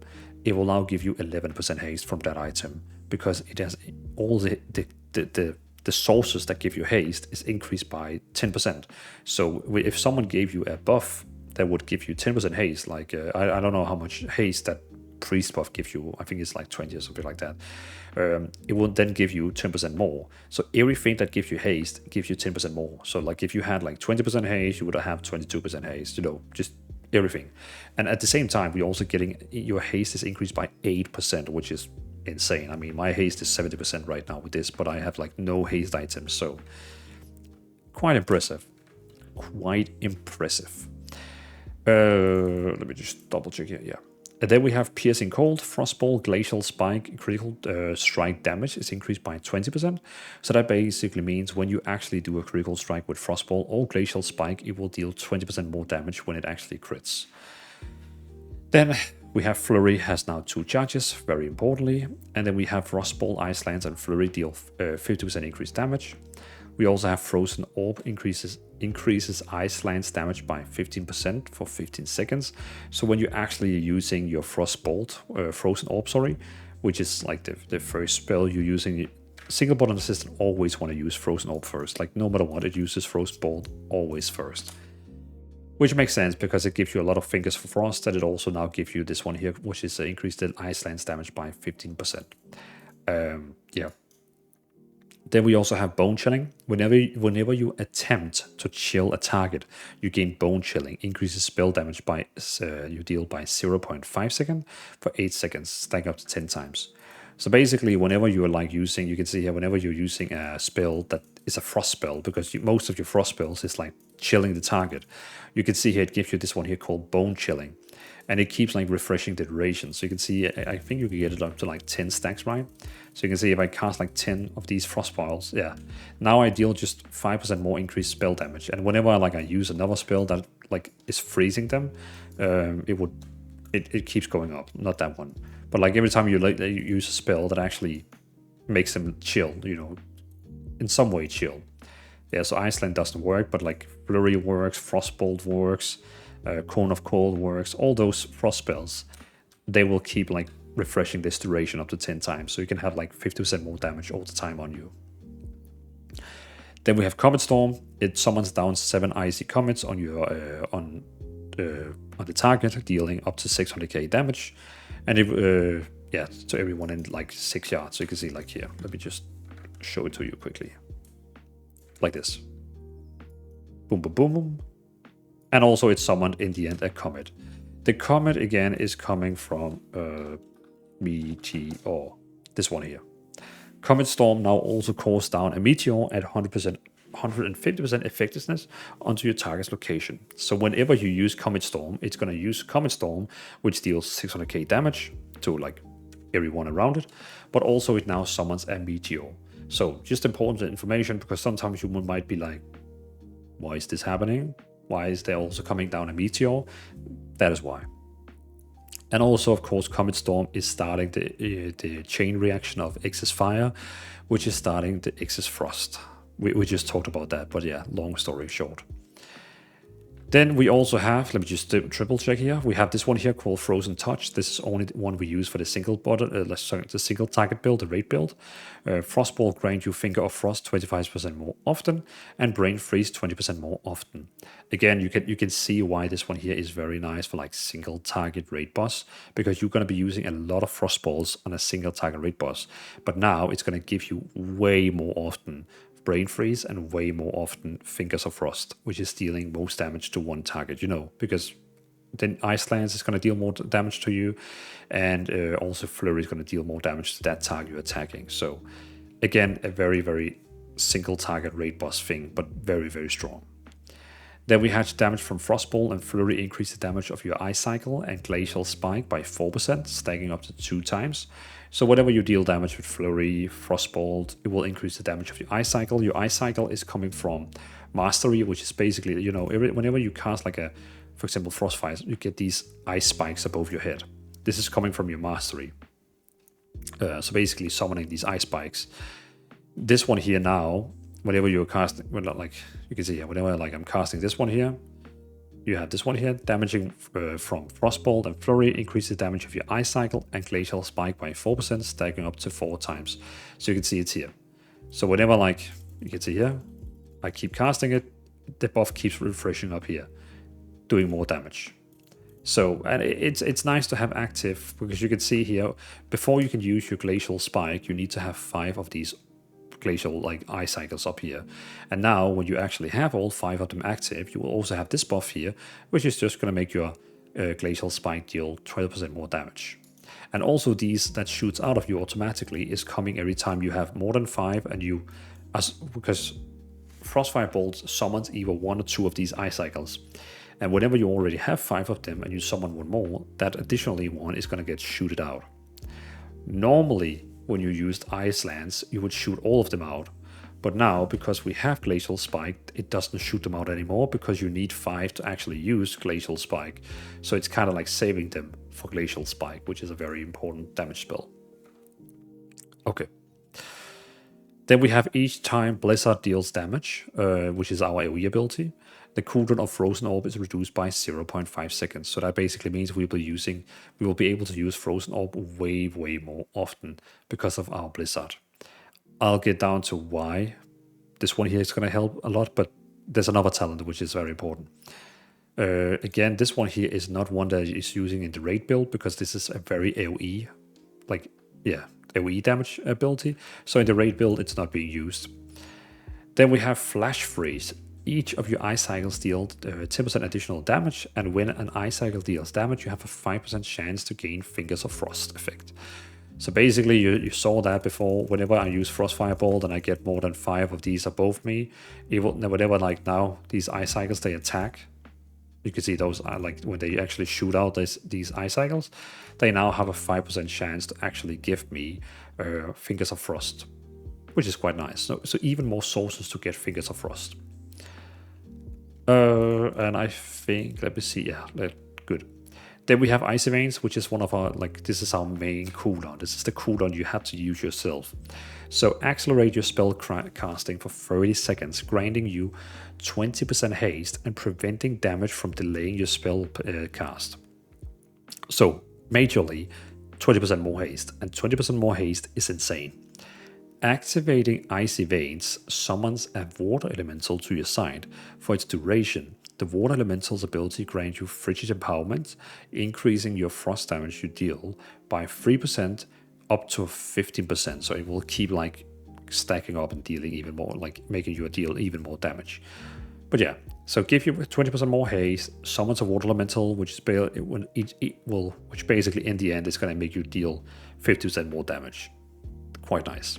it will now give you 11% haste from that item, because it has all the sources that give you haste is increased by 10%. So if someone gave you a buff that would give you 10% haste, like I don't know how much haste that priest buff gives you, I think it's like 20 or something like that, it will then give you 10% more. So everything that gives you haste gives you 10% more. So like if you had like 20% haste, you would have 22% haste, you know, just everything. And at the same time, we're also getting, your haste is increased by 8%, which is insane. I mean, my haste is 70% right now with this, but I have like no haste items, so quite impressive. Quite impressive. Let me just double check here, yeah. And then we have Piercing Cold, Frostball, Glacial Spike, critical strike damage is increased by 20%. So that basically means when you actually do a critical strike with Frostball or Glacial Spike, it will deal 20% more damage when it actually crits. Then we have Flurry has now 2 charges, very importantly. And then we have Frostball, Ice Lance, and Flurry deal 50% increased damage. We also have Frozen Orb increases Ice Lance damage by 15% for 15 seconds. So when you're actually using your Frozen Orb, which is like the first spell you're using, single button assistant always want to use Frozen Orb first. Like no matter what, it uses Frost Bolt always first. Which makes sense because it gives you a lot of fingers for frost, and it also now gives you this one here, which is increased the Ice Lance damage by 15%. Yeah. Then we also have Bone Chilling. Whenever you attempt to chill a target, you gain Bone Chilling. Increases spell damage by you deal by 0.5 seconds for 8 seconds, stack up to 10 times. So basically, whenever you're like using, you can see here, whenever you're using a spell that is a frost spell, because most of your frost spells is like chilling the target, you can see here it gives you this one here called Bone Chilling. And it keeps like refreshing the duration. So you can see, I think you can get it up to like 10 stacks, right? So you can see if I cast like 10 of these frost spells, yeah. Now I deal just 5% more increased spell damage. And whenever I use another spell that like is freezing them, it keeps going up. Not that one, but like every time you use a spell that actually makes them chill, you know, in some way chill. Yeah. So Iceland doesn't work, but like Flurry works, Frostbolt works. Cone of Cold works, all those frost spells, they will keep like refreshing this duration up to 10 times, so you can have like 50% more damage all the time on you. Then we have Comet Storm. It summons down 7 icy comets on your on the target, dealing up to 600k damage, and it yeah, to everyone in like 6 yards. So you can see like here, let me just show it to you quickly, like this. Boom, boom, boom, boom. And also it's summoned in the end a comet. The comet again is coming from Meteor, this one here. Comet Storm now also calls down a meteor at 150% effectiveness onto your target's location. So whenever you use Comet Storm, it's going to use Comet Storm, which deals 600k damage to like everyone around it, but also it now summons a meteor. So just important information, because sometimes you might be like, why is this happening? Why is there also coming down a meteor? That is why. And also, of course, Comet Storm is starting the chain reaction of Excess Fire, which is starting the Excess Frost. We just talked about that, but yeah, long story short. Then we also have, let me just triple check here. We have this one here called Frozen Touch. This is only the one we use for the single the single target build, the raid build. Frostball grant you Finger of Frost 25% more often, and Brain Freeze 20% more often. Again, you can see why this one here is very nice for like single target raid boss, because you're going to be using a lot of Frostballs on a single target raid boss. But now it's going to give you way more often Brain Freeze and way more often Fingers of Frost, which is dealing most damage to one target, because then Ice Lance is going to deal more damage to you, and also Flurry is going to deal more damage to that target you're attacking. So again, a very, very single target raid boss thing, but very, very strong. Then we had damage from Frostball and Flurry increase the damage of your Ice Cycle and Glacial Spike by 4%, stacking up to 2 times. So whenever you deal damage with Flurry, Frostball, it will increase the damage of your Ice Cycle. Your Ice Cycle is coming from Mastery, which is basically, whenever you cast like for example, Frostfire, you get these ice spikes above your head. This is coming from your Mastery. So basically summoning these ice spikes. This one here now, whenever you're casting, like you can see here, whenever like I'm casting this one here, you have this one here, damaging from Frostbolt and Flurry, increases damage of your Ice Cycle and Glacial Spike by 4%, stacking up to 4 times. So you can see it's here. So whenever, like, you can see here, I keep casting it, the buff keeps refreshing up here, doing more damage. So, and it's nice to have active, because you can see here, before you can use your Glacial Spike, you need to have 5 of these glacial like ice cycles up here. And now when you actually have all 5 of them active, you will also have this buff here, which is just going to make your glacial spike deal 12% more damage. And also these that shoots out of you automatically is coming every time you have more than 5, and because Frostfire Bolt summons either 1 or 2 of these ice cycles. And whenever you already have 5 of them and you summon 1 more, that additionally 1 is going to get shooted out. Normally, when you used Ice Lance, you would shoot all of them out. But now, because we have Glacial Spike, it doesn't shoot them out anymore, because you need 5 to actually use Glacial Spike. So it's kind of like saving them for Glacial Spike, which is a very important damage spell. Okay. Then we have each time Blizzard deals damage, which is our AoE ability, the cooldown of Frozen Orb is reduced by 0.5 seconds. So that basically means we will be able to use Frozen Orb way, way more often because of our Blizzard. I'll get down to why this one here is going to help a lot, but there's another talent which is very important. Again, this one here is not one that is using in the raid build, because this is a very AoE, AoE damage ability. So in the raid build, it's not being used. Then we have Flash Freeze. Each of your ice cycles deal 10% additional damage, and when an ice cycle deals damage, you have a 5% chance to gain Fingers of Frost effect. So basically, you saw that before. Whenever I use Frostfire Bolt and I get more than 5 of these above me, whenever like now these ice cycles they attack, you can see those are like when they actually shoot out these ice cycles, they now have a 5% chance to actually give me Fingers of Frost, which is quite nice. So even more sources to get Fingers of Frost. And I think, let me see, yeah, good. Then we have Icy Veins, which is one of our, this is our main cooldown. This is the cooldown you have to use yourself. So accelerate your spell casting for 30 seconds, granting you 20% haste and preventing damage from delaying your spell cast. So majorly, 20% more haste, and 20% more haste is insane. Activating Icy Veins summons a water elemental to your side. For its duration, the water elemental's ability grants you frigid empowerment, increasing your frost damage you deal by 3% up to 15%. So it will keep stacking up and dealing even more, making your deal even more damage. But yeah, so give you 20% more haste, summons a water elemental, which basically in the end is going to make you deal 50% more damage. Quite nice.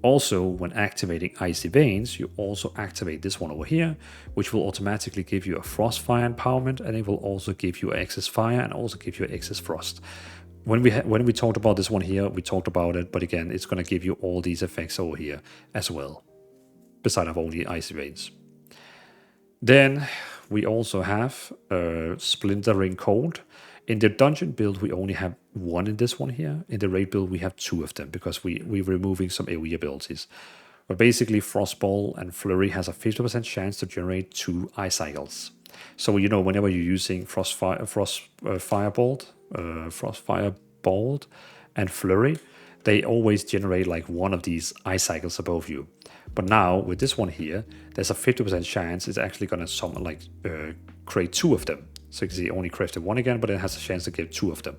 Also, when activating Icy Veins, you also activate this one over here, which will automatically give you a Frostfire empowerment, and it will also give you excess fire and also give you excess frost. When we talked about this one here, we talked about it, but again, it's going to give you all these effects over here as well, beside of only Icy Veins. Then we also have Splintering Cold. In the dungeon build, we only have 1 in this one here. In the raid build, we have 2 of them, because we're removing some AoE abilities. But basically, Frostball and Flurry has a 50% chance to generate 2 ice cycles. So, you know, whenever you're using Firebolt, Frost Firebolt and Flurry, they always generate like one of these ice cycles above you. But now with this one here, there's a 50% chance it's actually going to create 2 of them. So you can see it only crafted 1 again, but it has a chance to get 2 of them.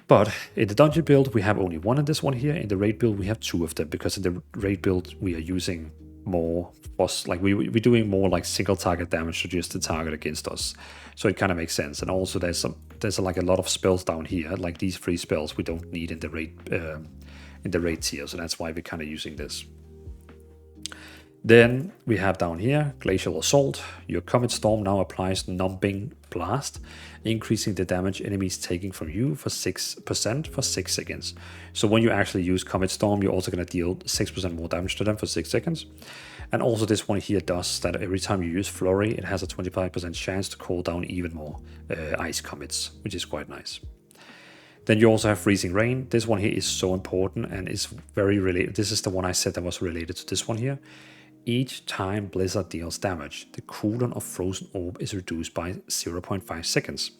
But in the dungeon build, we have only 1 in this one here. In the raid build, we have 2 of them, because in the raid build, we are using more boss, like we're doing more like single target damage to just the target against us. So it kind of makes sense. And also there's like a lot of spells down here, like these 3 spells we don't need in the raid tier. So that's why we're kind of using this. Then we have down here, Glacial Assault. Your Comet Storm now applies Numbing Blast, increasing the damage enemies taking from you for 6% for 6 seconds. So when you actually use Comet Storm, you're also going to deal 6% more damage to them for 6 seconds. And also this one here does that every time you use Flurry, it has a 25% chance to call down even more ice comets, which is quite nice. Then you also have Freezing Rain. This one here is so important and is very related. This is the one I said that was related to this one here. Each time Blizzard deals damage, the cooldown of Frozen Orb is reduced by 0.5 seconds.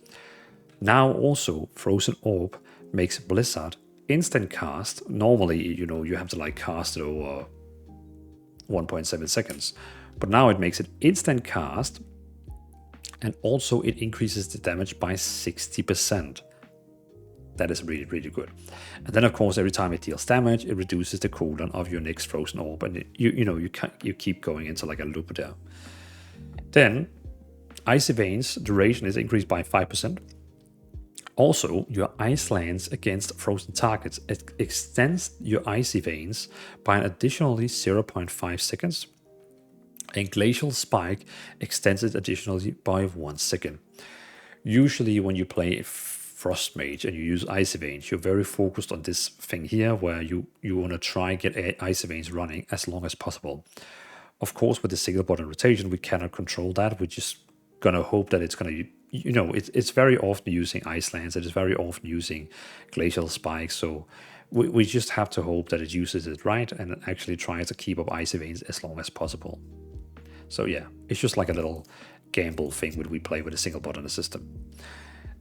Now also, Frozen Orb makes Blizzard instant cast. Normally, you know, you have to like cast it over 1.7 seconds. But now it makes it instant cast, and also it increases the damage by 60%. That is really, really good. And then, of course, every time it deals damage, it reduces the cooldown of your next Frozen Orb. And you keep going into like a loop there. Then, Icy Veins duration is increased by 5%. Also, your Ice Lance against frozen targets extends your Icy Veins by an additionally 0.5 seconds. And Glacial Spike extends it additionally by 1 second. Usually when you play Frost Mage and you use Icy Veins, you're very focused on this thing here where you want to try and get Icy Veins running as long as possible. Of course, with the single button rotation, we cannot control that. We're just going to hope that it's going to, you know, it's very often using Ice Lance. It is very often using Glacial Spike. So we just have to hope that it uses it right and actually tries to keep up Icy Veins as long as possible. So yeah, it's just like a little gamble thing when we play with a single button system.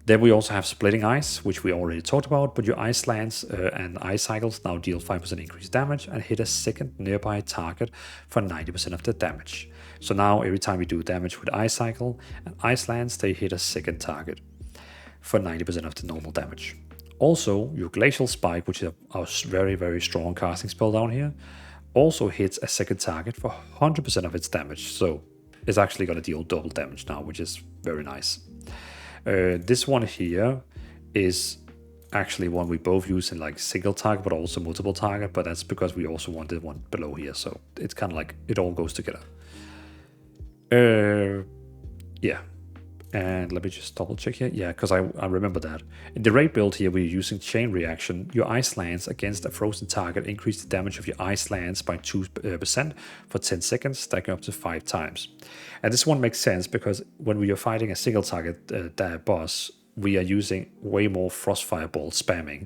Then we also have Splitting Ice, which we already talked about, but your Ice Lance and Ice Cycles now deal 5% increased damage and hit a second nearby target for 90% of the damage. So now every time we do damage with Ice Cycle and Ice Lance, they hit a second target for 90% of the normal damage. Also, your Glacial Spike, which is our very, very strong casting spell down here, also hits a second target for 100% of its damage. So it's actually going to deal double damage now, which is very nice. This one here is actually one we both use in like single target, but also multiple target, but that's because we also wanted one below here. So it's kind of like it all goes together. Yeah. And let me just double check here. Yeah, because I remember that. In the raid build here, we're using Chain Reaction. Your Ice Lance against a frozen target increase the damage of your Ice Lance by 2% for 10 seconds, stacking up to 5 times. And this one makes sense because when we are fighting a single target boss, we are using way more Frost Fireball spamming,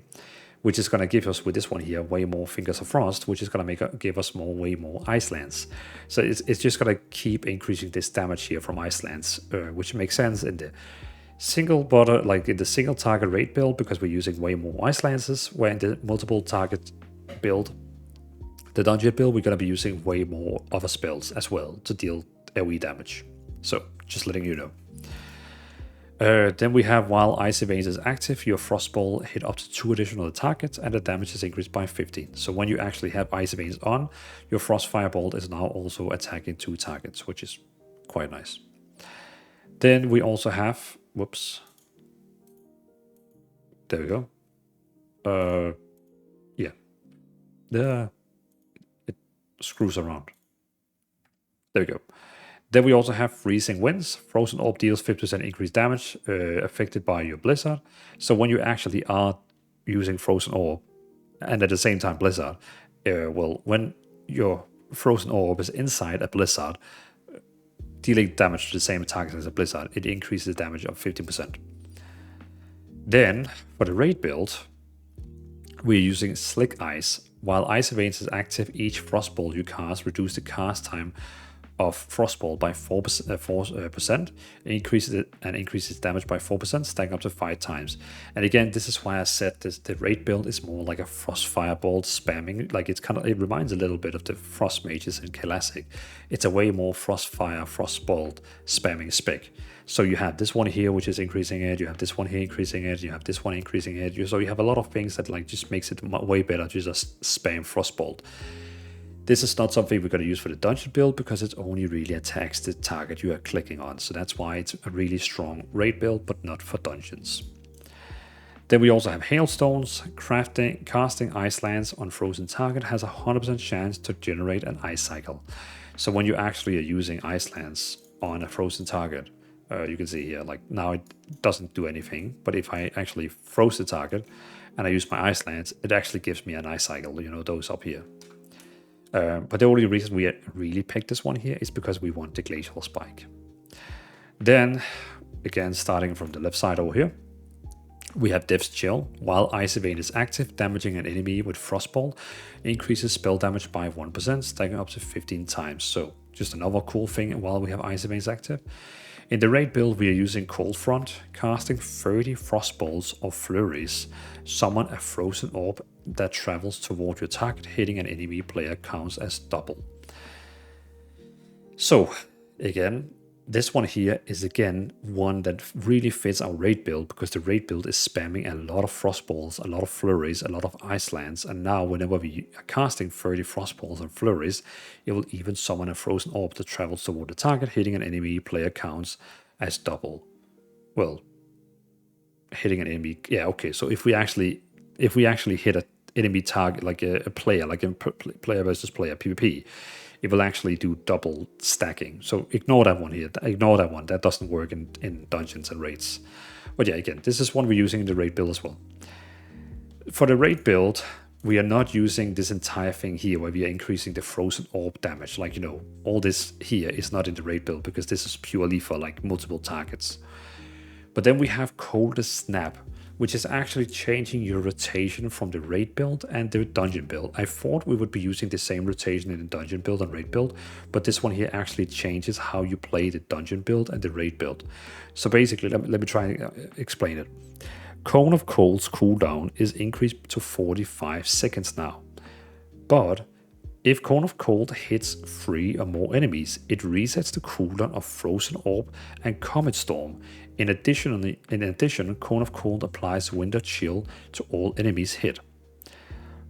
which is going to give us, with this one here, way more Fingers of Frost, which is going to give us way more Ice Lance. So it's just going to keep increasing this damage here from Ice Lance, which makes sense in the single border, like in the single target raid build, because we're using way more Ice Lances, where in the multiple target build, the dungeon build, we're going to be using way more other spells as well to deal AoE damage. So just letting you know. Then we have, while Icy Veins is active, your Frostball hit up to 2 additional targets and the damage is increased by 15. So when you actually have Icy Veins on, your Frost Firebolt is now also attacking 2 targets, which is quite nice. Then we also have, whoops, there we go. Yeah, it screws around. There we go. Then we also have Freezing Winds. Frozen Orb deals 50% increased damage affected by your Blizzard. So when you actually are using Frozen Orb, and at the same time Blizzard, when your Frozen Orb is inside a Blizzard, dealing damage to the same target as a Blizzard, it increases the damage of 15%. Then, for the raid build, we're using Slick Ice. While Icy Veins is active, each Frostball you cast reduces the cast time of Frostball by 4%, increases damage by 4%, stacking up to 5 times. And again, this is why I said the raid build is more like a Frost Firebolt spamming. Like it reminds a little bit of the Frost Mages in Classic. It's a way more Frost Fire, Frostbolt spamming spec. So you have this one here which is increasing it, you have this one here increasing it, you have this one increasing it. So you have a lot of things that like just makes it way better to just spam Frostbolt. This is not something we're going to use for the dungeon build because it only really attacks the target you are clicking on. So that's why it's a really strong raid build, but not for dungeons. Then we also have hailstones. Casting ice lands on frozen target has a 100% chance to generate an ice cycle. So when you actually are using ice lands on a frozen target, you can see here, like now it doesn't do anything. But if I actually froze the target and I use my ice lands, it actually gives me an ice cycle, you know, those up here. But the only reason we really picked this one here is because we want the glacial spike. Then, again, starting from the left side over here, we have Death's Chill. While Icy Veins is active, damaging an enemy with Frostball increases spell damage by 1%, stacking up to 15 times. So, just another cool thing while we have Icy Veins active. In the raid build, we are using Cold Front, casting 30 Frostballs or Flurries. Summon a Frozen Orb that travels toward your target, hitting an enemy player counts as double. So, again, this one here is again one that really fits our raid build because the raid build is spamming a lot of Frostballs, a lot of Flurries, a lot of Ice Lands, and now whenever we are casting 30 Frostballs and Flurries, it will even summon a Frozen Orb that travels toward the target, hitting an enemy player counts as double. Well, hitting an enemy, yeah, okay, so if we actually hit an enemy target, like a player, like a player versus player PvP, it will actually do double stacking. So ignore that one here. Ignore that one. That doesn't work in dungeons and raids. But yeah, again, this is one we're using in the raid build as well. For the raid build, we are not using this entire thing here where we are increasing the Frozen Orb damage. Like, you know, all this here is not in the raid build because this is purely for like multiple targets. But then we have Coldest Snap, which is actually changing your rotation from the raid build and the dungeon build. I thought we would be using the same rotation in the dungeon build and raid build, but this one here actually changes how you play the dungeon build and the raid build. So basically, let me try and explain it. Cone of Cold's cooldown is increased to 45 seconds now. But if Cone of Cold hits 3 or more enemies, it resets the cooldown of Frozen Orb and Comet Storm. In addition, Cone of Cold applies Winter Chill to all enemies hit.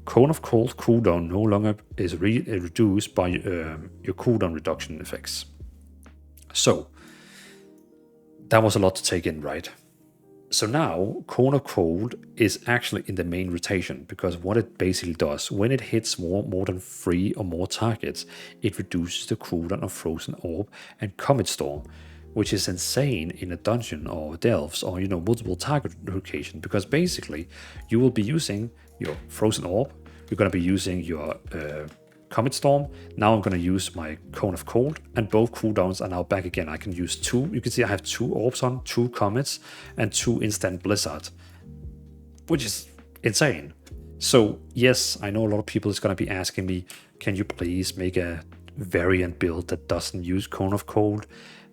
Cone of Cold cooldown no longer is reduced by your cooldown reduction effects. So, that was a lot to take in, right? So now, Cone of Cold is actually in the main rotation, because what it basically does, when it hits more than 3 or more targets, it reduces the cooldown of Frozen Orb and Comet Storm, which is insane in a dungeon or delves or, you know, multiple target location, because basically you will be using your Frozen Orb, you're going to be using your Comet Storm. Now I'm going to use my Cone of Cold, and both cooldowns are now back again. I can use 2. You can see I have 2 orbs on, 2 comets, and 2 instant blizzard, which is insane. So yes, I know a lot of people is going to be asking me, can you please make a variant build that doesn't use Cone of Cold?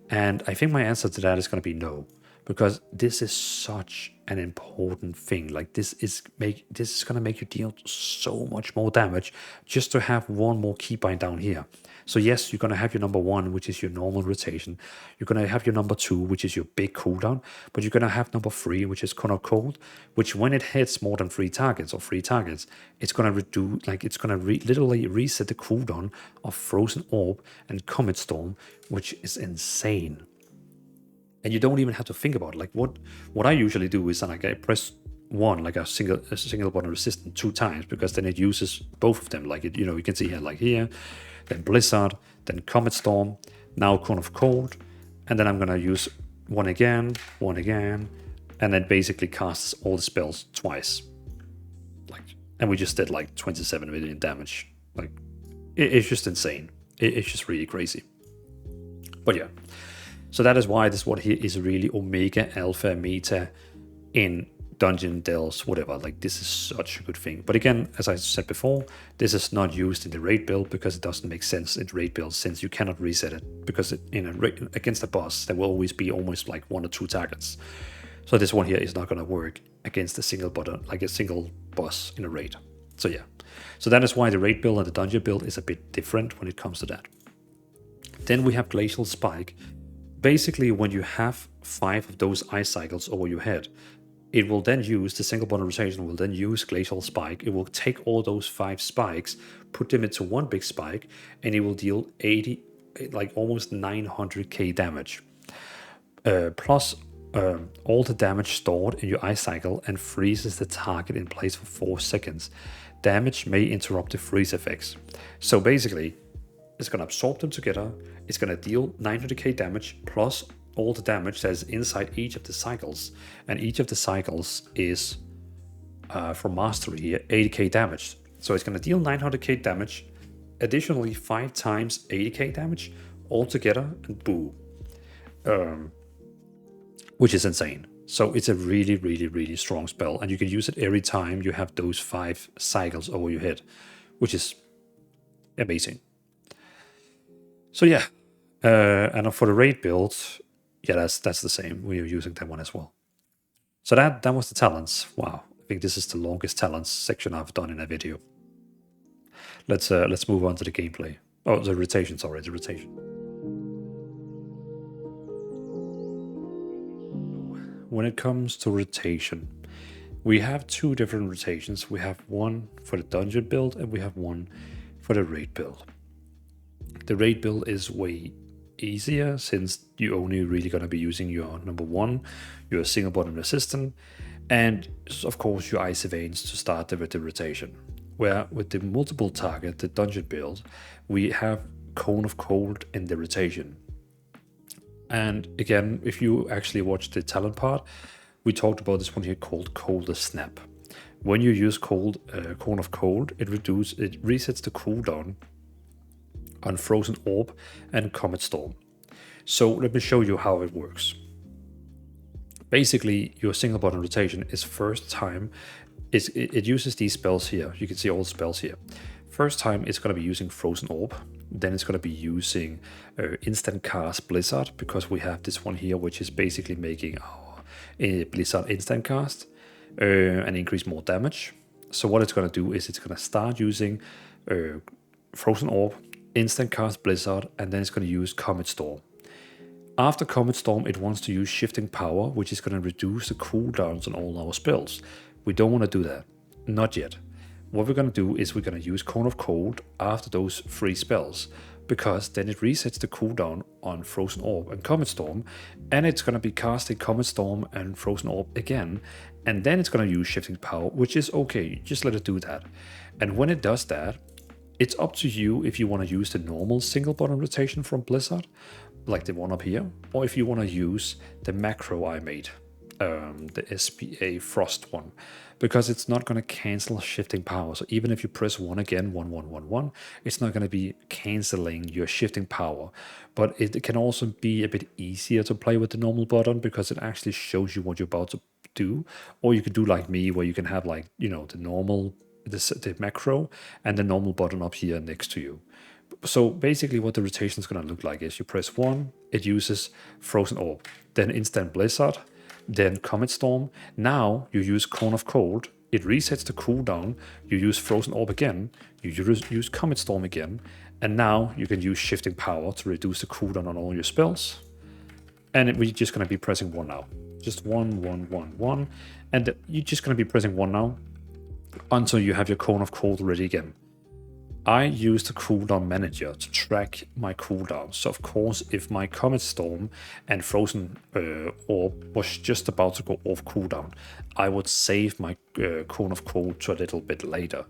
And I think my answer to that is going to be no, because this is such an important thing. Like this is going to make you deal so much more damage just to have one more keybind down here. So yes, you're going to have your number 1, which is your normal rotation. You're going to have your number 2, which is your big cooldown. But you're going to have number 3, which is Cone of Cold, which when it hits more than 3 targets, it's going to reduce, like it's going to literally reset the cooldown of Frozen Orb and Comet Storm, which is insane. And you don't even have to think about it. Like what I usually do is like I press 1, like a single button resistant 2 times, because then it uses both of them. Like it, you know, you can see here, like here, then Blizzard, then Comet Storm, now Cone of Cold, and then I'm gonna use 1 again, and then basically casts all the spells twice. Like, and we just did like 27 million damage. Like, it's just insane. It's just really crazy. But yeah. So that is why this one here is really Omega Alpha Meta in dungeon delves, whatever. Like, this is such a good thing. But again, as I said before, this is not used in the raid build because it doesn't make sense in raid build, since you cannot reset it, because against a boss there will always be almost like 1 or 2 targets. So this one here is not going to work against a single boss in a raid. So yeah, so that is why the raid build and the dungeon build is a bit different when it comes to that. Then we have Glacial Spike. Basically, when you have 5 of those ice cycles over your head, it will then use, the single button rotation will then use Glacial Spike. It will take all those 5 spikes, put them into one big spike, and it will deal 80, like almost 900k damage. Plus all the damage stored in your ice cycle, and freezes the target in place for 4 seconds. Damage may interrupt the freeze effects. So basically, it's going to absorb them together. It's going to deal 900k damage plus all the damage that is inside each of the cycles. And each of the cycles is, from mastery here, 80k damage. So it's going to deal 900k damage, additionally 5 times 80k damage all together, and boom. Which is insane. So it's a really, really, really strong spell. And you can use it every time you have those 5 cycles over your head, which is amazing. So yeah, and for the raid build, yeah, that's the same. We are using that one as well. So that was the talents. Wow, I think this is the longest talents section I've done in a video. Let's move on to the gameplay. Oh, the rotation. Sorry, the rotation. When it comes to rotation, we have 2 different rotations. We have one for the dungeon build and we have one for the raid build. The raid build is way easier, since you're only really going to be using your number 1, your single button resistant, and of course your Icy Veins to start with the rotation. Where with the multiple target, the dungeon build, we have Cone of Cold in the rotation. And again, if you actually watch the talent part, we talked about this one here called Cold Snap. When you use Cone of Cold, it resets the cooldown on Frozen Orb and Comet Storm. So let me show you how it works. Basically, your single button rotation is first time, it uses these spells here. You can see all the spells here. First time it's going to be using Frozen Orb, then it's going to be using instant cast Blizzard, because we have this one here which is basically making our Blizzard instant cast and increase more damage. So what it's going to do is it's going to start using Frozen Orb, instant cast Blizzard, and then it's going to use Comet Storm. After Comet Storm, it wants to use Shifting Power, which is going to reduce the cooldowns on all our spells. We don't want to do that, not yet. What we're going to do is we're going to use Cone of Cold after those 3 spells, because then it resets the cooldown on Frozen Orb and Comet Storm, and it's going to be casting Comet Storm and Frozen Orb again, and then it's going to use Shifting Power, which is okay, just let it do that. And when it does that, it's up to you if you want to use the normal single button rotation from Blizzard, like the one up here, or if you want to use the macro I made, the SBA Frost one, because it's not going to cancel Shifting Power. So even if you press 1 again, 1, 1, 1, 1, it's not going to be canceling your Shifting Power. But it can also be a bit easier to play with the normal button, because it actually shows you what you're about to do. Or you could do like me, where you can have, like, you know, the normal, the macro and the normal button up here next to you. So basically what the rotation is going to look like is you press 1, it uses Frozen Orb, then Instant Blizzard, then Comet Storm. Now you use Cone of Cold, it resets the cooldown, you use Frozen Orb again, you use Comet Storm again, and now you can use Shifting Power to reduce the cooldown on all your spells. And we're just going to be pressing 1 now. Just 1, 1, 1, 1. And you're just going to be pressing 1 now until you have your Cone of Cold ready again. I use the cooldown manager to track my cooldowns. So of course, if my Comet Storm and Frozen Orb was just about to go off cooldown, I would save my Cone of Cold to a little bit later.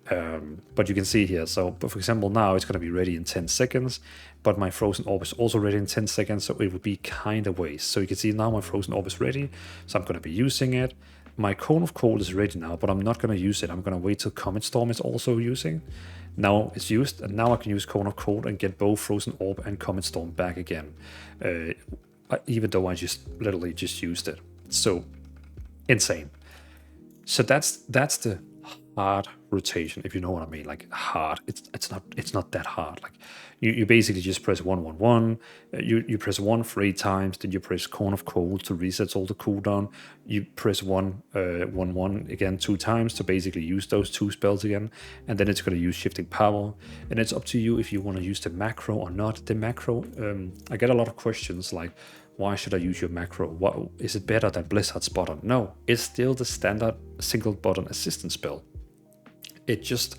But you can see here, so for example, now it's going to be ready in 10 seconds, but my Frozen Orb is also ready in 10 seconds, so it would be kind of waste. So you can see now my Frozen Orb is ready, so I'm going to be using it. My Cone of Cold is ready now, but I'm not going to use it. I'm going to wait till Comet Storm is also using. Now it's used, and now I can use Cone of Cold and get both Frozen Orb and Comet Storm back again, even though I just literally just used it. So insane. So that's the hard rotation, if you know what I mean. Like hard, it's not that hard. Like you basically just press 1 1 1. You press 1 3 times, then you press Cone of Cold to reset all the cooldown. You press 1 1 1 again 2 times to basically use those 2 spells again, and then it's going to use Shifting Power. And it's up to you if you want to use the macro or not. The macro, I get a lot of questions like, why should I use your macro? What, is it better than Blizzard's button? No, it's still the standard single button assistance spell. It just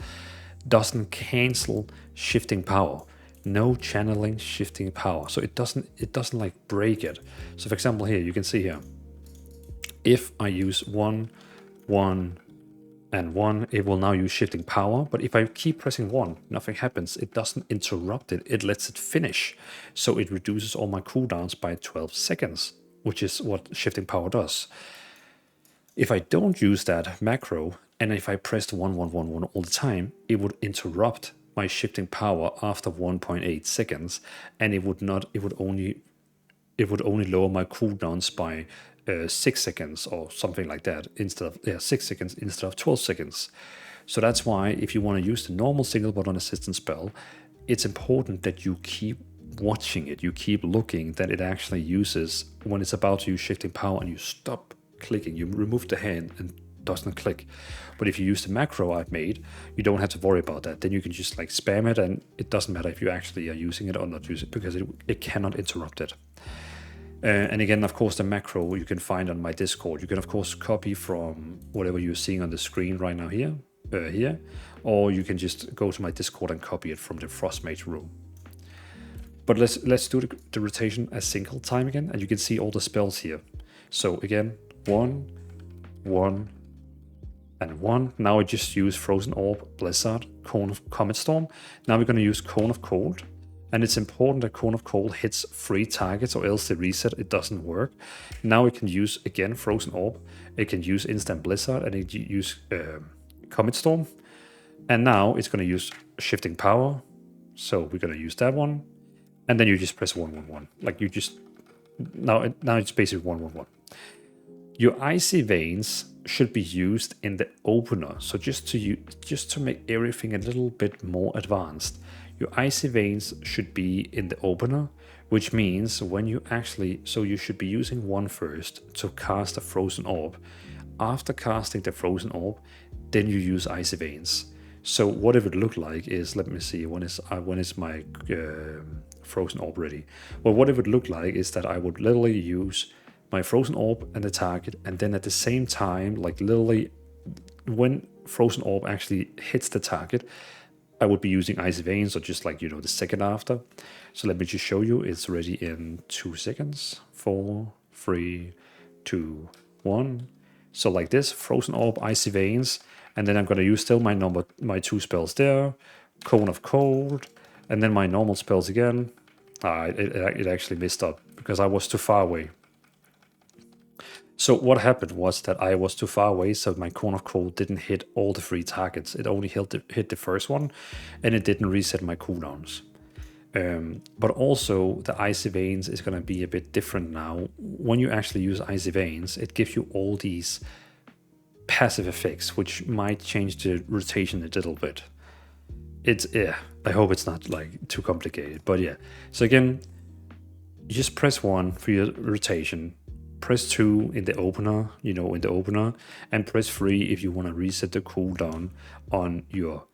doesn't cancel Shifting Power. No channeling Shifting Power. So it doesn't like break it. So for example here, you can see here, if I use 1 1 and 1, it will now use Shifting Power. But if I keep pressing 1, nothing happens. It doesn't interrupt it. It lets it finish. So it reduces all my cooldowns by 12 seconds, which is what Shifting Power does. If I don't use that macro, and if I pressed 1 1 1 1 all the time, it would interrupt my Shifting Power after 1.8 seconds, and it would only lower my cooldowns by 6 seconds or something like that, instead of 6 seconds instead of 12 seconds. So that's why if you want to use the normal single button assistance spell, it's important that you keep watching it, you keep looking that it actually uses when it's about to use Shifting Power, and you stop clicking, you remove the hand and doesn't click. But if you use the macro I've made, you don't have to worry about that. Then you can just like spam it, and it doesn't matter if you actually are using it or not using it, because it cannot interrupt it. And again, of course, the macro you can find on my Discord. You can of course copy from whatever you're seeing on the screen right now here, or you can just go to my Discord and copy it from the Frost Mage room. But let's do the rotation a single time again, and you can see all the spells here. So again, 1 1 and 1. Now I just use Frozen Orb, Blizzard, Cone of Comet Storm. Now we're going to use Cone of Cold. And it's important that Cone of Cold hits 3 targets, or else the reset, it doesn't work. Now it can use, again, Frozen Orb. It can use Instant Blizzard, and it can use Comet Storm. And now it's going to use Shifting Power. So we're going to use that one. And then you just press 1 1 1. Like you just... Now it's basically 1 1 1. Your Icy Veins should be used in the opener. So just to make everything a little bit more advanced, your Icy Veins should be in the opener, which means when you actually... So you should be using 1 first to cast a Frozen Orb. After casting the Frozen Orb, then you use Icy Veins. So what it would look like is, let me see, when is my Frozen Orb ready? Well, what it would look like is that I would literally use my Frozen Orb and the target, and then at the same time, like literally when Frozen Orb actually hits the target, I would be using Icy Veins, or just like, the second after. So let me just show you. It's ready in 2 seconds. 4, 3, 2, 1. So like this, Frozen Orb, Icy Veins, and then I'm going to use still my 2 spells there, Cone of Cold, and then my normal spells again. It actually messed up because I was too far away. So what happened was that I was too far away, so my Cone of Cold didn't hit all the 3 targets. It only hit the first one, and it didn't reset my cooldowns. But also, the Icy Veins is going to be a bit different now. When you actually use Icy Veins, it gives you all these passive effects, which might change the rotation a little bit. I hope it's not like too complicated, but yeah. So again, you just press 1 for your rotation. Press 2 in the opener, and press 3 if you want to reset the cooldown on your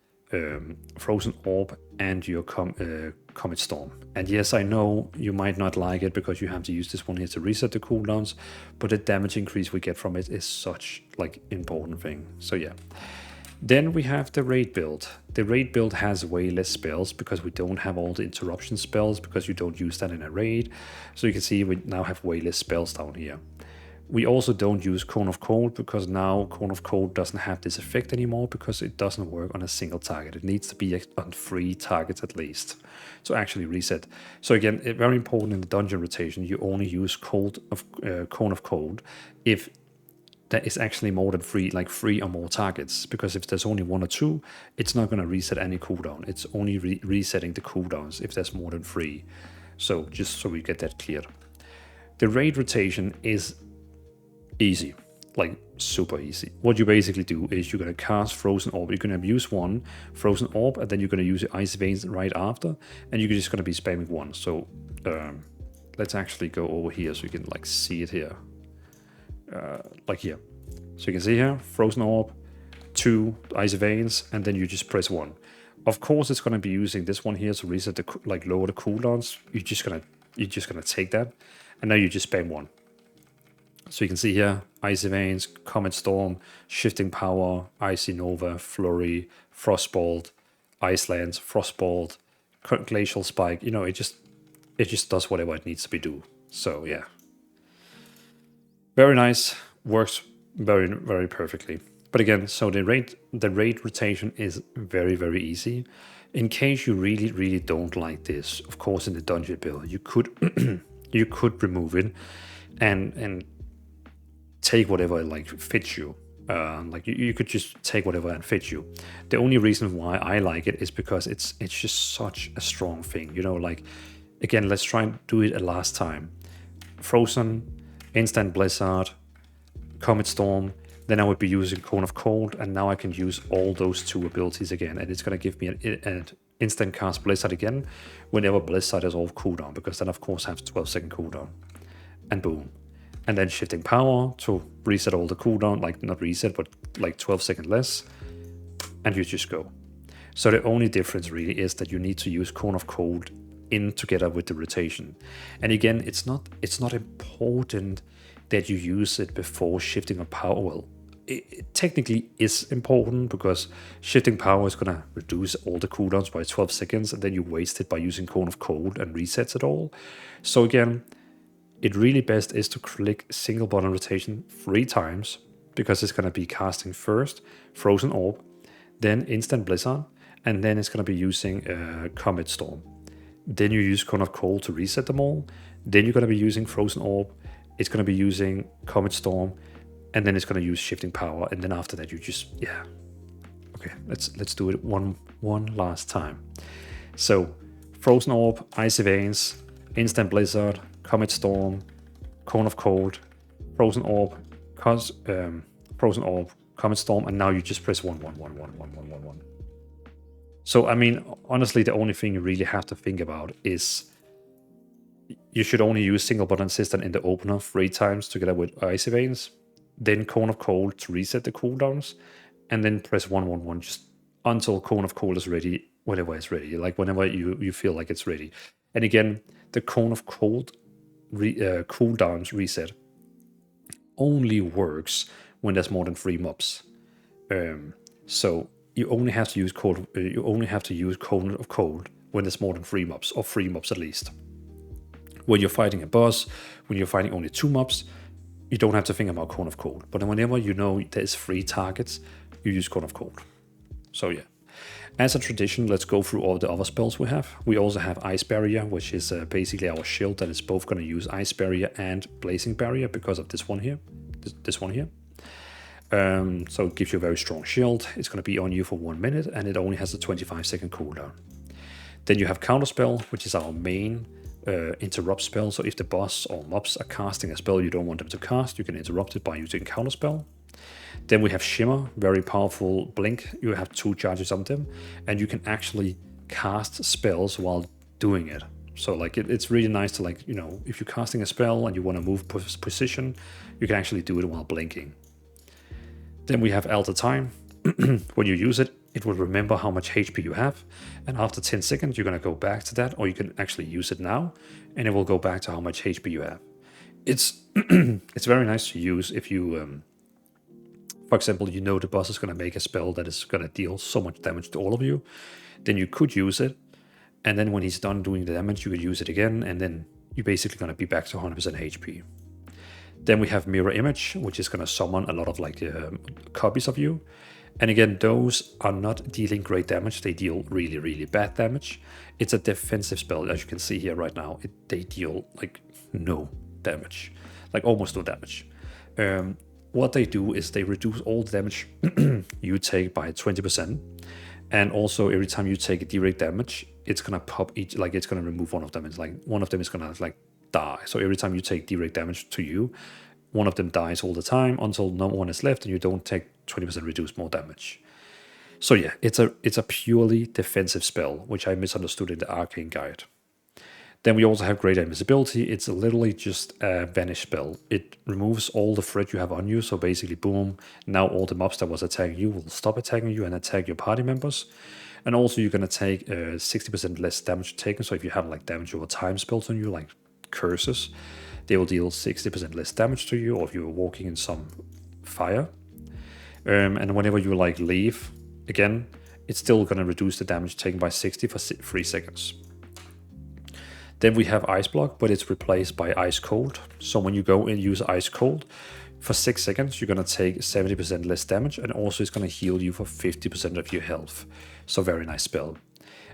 Frozen Orb and your Comet Storm. And yes, I know you might not like it because you have to use this one here to reset the cooldowns, but the damage increase we get from it is such like important thing. So yeah. Then we have the raid build. The raid build has way less spells because we don't have all the interruption spells, because you don't use that in a raid. So you can see we now have way less spells down here. We also don't use Cone of Cold because now Cone of Cold doesn't have this effect anymore, because it doesn't work on a single target. It needs to be on 3 targets at least to actually reset. So again, very important in the dungeon rotation, you only use Cone of Cold if that is actually more than 3 or more targets, because if there's only 1 or 2, it's not going to reset any cooldown. It's only resetting the cooldowns if there's more than 3. So just so we get that clear. The raid rotation is easy. like super easy. What you basically do is you're gonna cast Frozen Orb. You're gonna use one Frozen Orb, and then you're gonna use the Icy Veins right after, and you're just gonna be spamming one. So let's actually go over here so you can like see it here, like here. So you can see here, Frozen Orb, 2 Icy Veins, and then you just press 1. Of course, it's gonna be using this one here to reset the like lower the cooldowns. You're just gonna take that, and now you just spam 1. So you can see here, Icy Veins, Comet Storm, Shifting Power, Icy Nova, Flurry, Frostbolt, Iceland, Frostbolt, Glacial Spike. You know, it just does whatever it needs to be do. So yeah, very nice, works very, very perfectly. But again, so the raid rotation is very, very easy. In case you really, really don't like this, of course, in the dungeon build, you could you could remove it and take whatever like fits you. Like you could just take whatever and fit you. The only reason why I like it is because it's just such a strong thing. You know, like again, let's try and do it a last time. Frozen, Instant Blizzard, Comet Storm. Then I would be using Cone of Cold, and now I can use all those 2 abilities again, and it's gonna give me an instant cast Blizzard again whenever Blizzard is off cooldown, because then of course I have 12-second cooldown, and boom. And then Shifting Power to reset all the cooldown, like not reset, but like 12 seconds less, and you just go. So the only difference really is that you need to use Cone of Cold in together with the rotation. And again, it's not important that you use it before Shifting of Power. Well, it technically is important because Shifting Power is gonna reduce all the cooldowns by 12 seconds, and then you waste it by using Cone of Cold and resets it all. So again, it really best is to click single button rotation 3 times, because it's going to be casting first Frozen Orb, then Instant Blizzard, and then it's going to be using Comet Storm. Then you use Cone of Cold to reset them all. Then you're going to be using Frozen Orb. It's going to be using Comet Storm, and then it's going to use Shifting Power. And then after that, you just Okay, let's do it one last time. So Frozen Orb, Icy Veins, Instant Blizzard, Comet Storm, Cone of Cold, Frozen Orb, Comet Storm, and now you just press 1. So I mean, honestly, the only thing you really have to think about is you should only use single button assistant in the opener 3 times together with Icy Veins, then Cone of Cold to reset the cooldowns, and then press 1 just until Cone of Cold is ready, whenever it's ready, like whenever you feel like it's ready. And again, the Cone of Cold cooldowns reset only works when there's more than 3 mobs. So you only have to use Cone of Cold when there's more than 3 mobs, or 3 mobs at least. When you're fighting a boss, when you're fighting only 2 mobs, you don't have to think about Cone of Cold. But whenever you know there's 3 targets, you use Cone of Cold. So yeah. As a tradition, let's go through all the other spells we have. We also have Ice Barrier, which is basically our shield that is both going to use Ice Barrier and Blazing Barrier because of this one here. This one here. So it gives you a very strong shield. It's going to be on you for 1 minute, and it only has a 25-second cooldown. Then you have Counterspell, which is our main interrupt spell. So if the boss or mobs are casting a spell you don't want them to cast, you can interrupt it by using Counterspell. Then we have Shimmer, very powerful blink. You have 2 charges on them, and you can actually cast spells while doing it. So like it's really nice to, like, you know, if you're casting a spell and you want to move position, you can actually do it while blinking. Then we have Alter Time. When you use it, it will remember how much HP you have, and after 10 seconds you're going to go back to that, or you can actually use it now and it will go back to how much HP you have. It's it's very nice to use if you for example, you know the boss is going to make a spell that is going to deal so much damage to all of you, then you could use it, and then when he's done doing the damage you could use it again, and then you're basically going to be back to 100% HP. Then we have Mirror Image, which is going to summon a lot of like copies of you. And again, those are not dealing great damage. They deal really, really bad damage. It's a defensive spell, as you can see here right now. They deal like no damage, like almost no damage. What they do is they reduce all the damage you take by 20. And also every time you take a direct damage, it's going to pop each, like it's going to remove one of them. It's like one of them is going to like die. So every time you take direct damage to you, one of them dies all the time until no one is left and you don't take 20% reduced more damage. So yeah, it's a purely defensive spell, which I misunderstood in the arcane guide. Then we also have Greater Invisibility. It's literally just a vanish spell. It removes all the threat you have on you. So basically, boom, now all the mobs that was attacking you will stop attacking you and attack your party members. And also you're going to take 60% less damage taken. So if you have like damage over time spells on you, like curses, they will deal 60% less damage to you, or if you're walking in some fire. And whenever you like leave, again, it's still going to reduce the damage taken by 60 for 3 seconds. Then we have Ice Block, but it's replaced by Ice Cold. So when you go and use Ice Cold, for 6 seconds, you're going to take 70% less damage, and also it's going to heal you for 50% of your health. So very nice spell.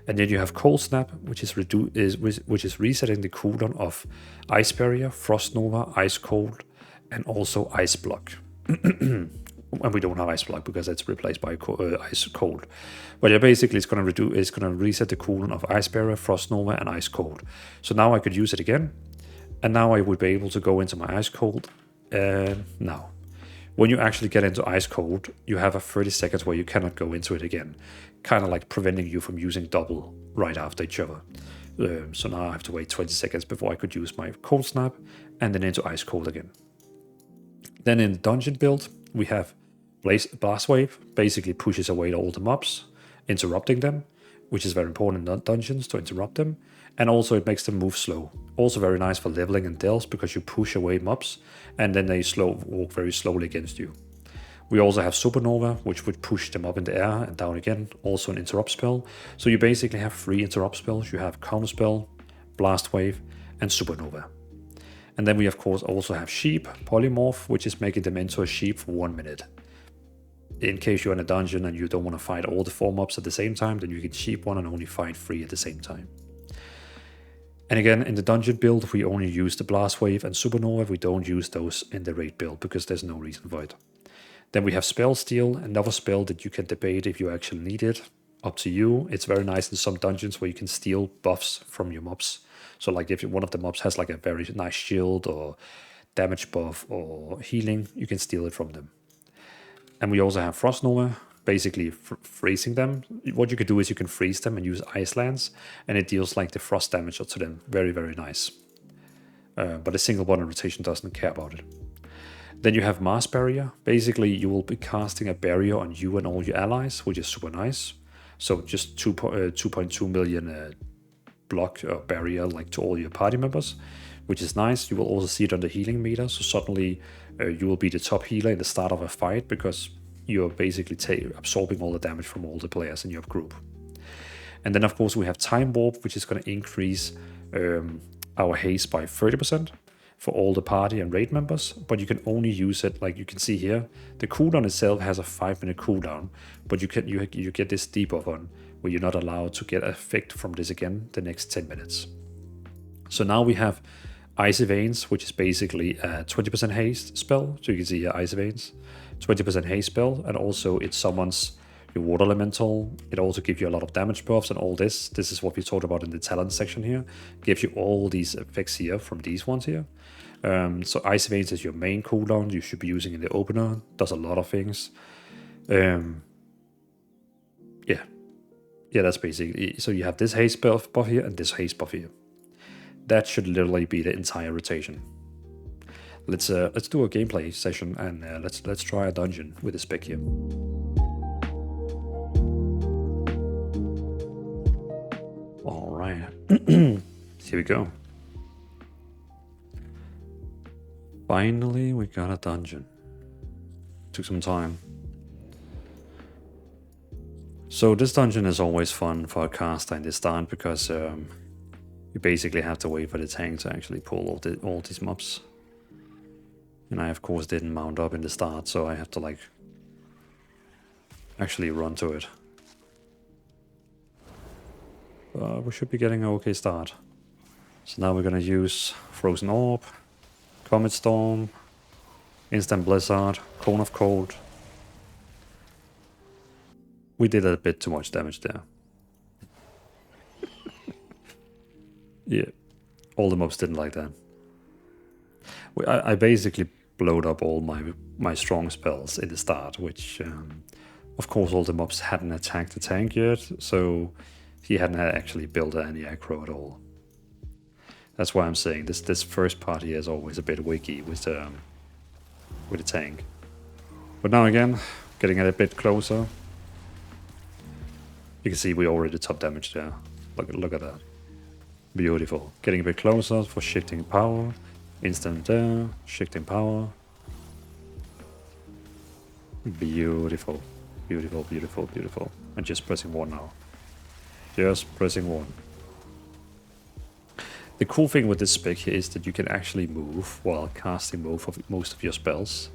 And then you have Cold Snap, which is resetting the cooldown of Ice Barrier, Frost Nova, Ice Cold, and also Ice Block. And we don't have Ice Block because it's replaced by Ice Cold. But yeah, basically it's going to reset the cooldown of Ice Barrier, Frost Nova, and Ice Cold. So now I could use it again, and now I would be able to go into my Ice Cold. Now, when you actually get into Ice Cold, you have a 30 seconds where you cannot go into it again, kind of like preventing you from using double right after each other. So now I have to wait 20 seconds before I could use my Cold Snap, and then into Ice Cold again. Then in the dungeon build, we have Blast Wave, basically pushes away all the mobs, interrupting them, which is very important in dungeons to interrupt them, and also it makes them move slow. Also very nice for leveling and delves because you push away mobs and then they walk very slowly against you. We also have Supernova, which would push them up in the air and down again, also an interrupt spell. So you basically have 3 interrupt spells. You have Counterspell, Blast Wave, and Supernova. And then we of course also have Sheep, Polymorph, which is making them into a sheep for 1 minute. In case you're in a dungeon and you don't want to fight all the 4 mobs at the same time, then you can sheep one and only fight 3 at the same time. And again, in the dungeon build, we only use the Blast Wave and Supernova. We don't use those in the raid build because there's no reason for it. Then we have Spell Steal, another spell that you can debate if you actually need it. Up to you. It's very nice in some dungeons where you can steal buffs from your mobs. So like if one of the mobs has like a very nice shield or damage buff or healing, you can steal it from them. And we also have Frost Nova, basically freezing them. What you can do is you can freeze them and use Ice Lance, and it deals like the frost damage to them. Very, very nice. But a single button rotation doesn't care about it. Then you have Mass Barrier. Basically, you will be casting a barrier on you and all your allies, which is super nice. So just 2.2 million block barrier like to all your party members, which is nice. You will also see it on the healing meter. So suddenly you will be the top healer in the start of a fight because you're basically absorbing all the damage from all the players in your group. And then of course we have Time Warp, which is going to increase our haste by 30% for all the party and raid members, but you can only use it, like you can see here, the cooldown itself has a 5-minute cooldown, but you get this debuff on where you're not allowed to get effect from this again the next 10 minutes. So now we have Icy Veins, which is basically a 20% haste spell. So you can see here Icy Veins, 20% haste spell, and also it summons your water elemental. It also gives you a lot of damage buffs and all this. This is what we talked about in the talent section here. It gives you all these effects here from these ones here. So Icy Veins is your main cooldown. You should be using in the opener. Does a lot of things. Yeah, that's basically. So you have this haste buff here and this haste buff here. That should literally be the entire rotation. Let's do a gameplay session and let's try a dungeon with a spec here. All right, here we go. Finally, we got a dungeon. Took some time. So this dungeon is always fun for a caster in the start because you basically have to wait for the tank to actually pull all these mobs. And I of course didn't mount up in the start, so I have to like actually run to it. We should be getting an okay start. So now we're gonna use Frozen Orb, Comet Storm, Instant Blizzard, Cone of Cold. We did a bit too much damage there. Yeah, all the mobs didn't like that. I basically blowed up all my strong spells in the start, which of course all the mobs hadn't attacked the tank yet, so he hadn't actually built any aggro at all. That's why I'm saying this first part here is always a bit wiki with the tank. But now again, getting a bit closer, you can see we already top damage there. Look at that. Beautiful. Getting a bit closer for shifting power. Instant there, shifting power. Beautiful. Beautiful, beautiful, beautiful. And just pressing 1 now. Just pressing 1. The cool thing with this spec here is that you can actually move while casting most of your spells.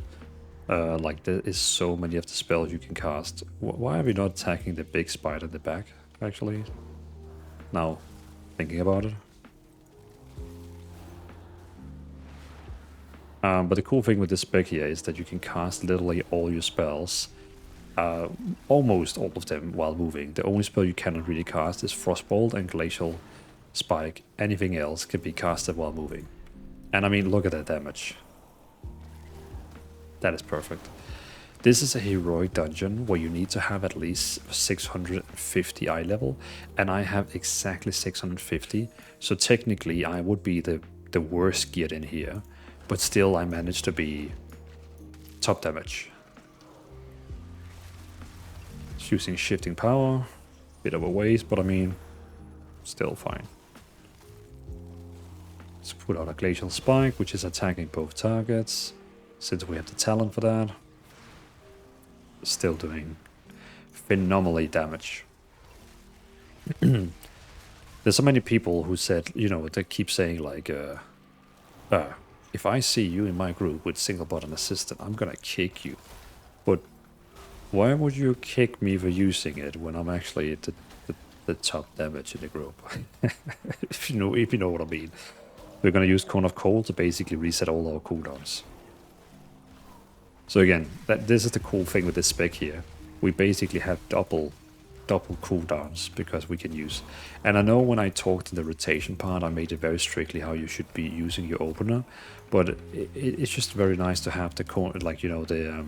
Like there is so many of the spells you can cast. Why are we not attacking the big spider in the back, actually? Now, thinking about it. But the cool thing with this spec here is that you can cast literally all your spells, almost all of them while moving. The only spell you cannot really cast is Frostbolt and Glacial Spike. Anything else can be casted while moving. And I mean, look at that damage. That is perfect. This is a heroic dungeon where you need to have at least 650 eye level, and I have exactly 650, so technically I would be the worst geared in here, but still I managed to be top damage. Just using shifting power, bit of a waste, but I mean, still fine. Let's put out a Glacial Spike, which is attacking both targets, since we have the talent for that. Still doing phenomenally damage. There's so many people who said, you know, they keep saying like, if I see you in my group with single button assistant, I'm gonna kick you. But why would you kick me for using it when I'm actually the top damage in the group? if you know what I mean. We're gonna use Cone of Cold to basically reset all our cooldowns. So again, this is the cool thing with this spec here. We basically have double cooldowns because we can use. And I know when I talked in the rotation part, I made it very strictly how you should be using your opener, but it's just very nice to have the cone, like, you know, the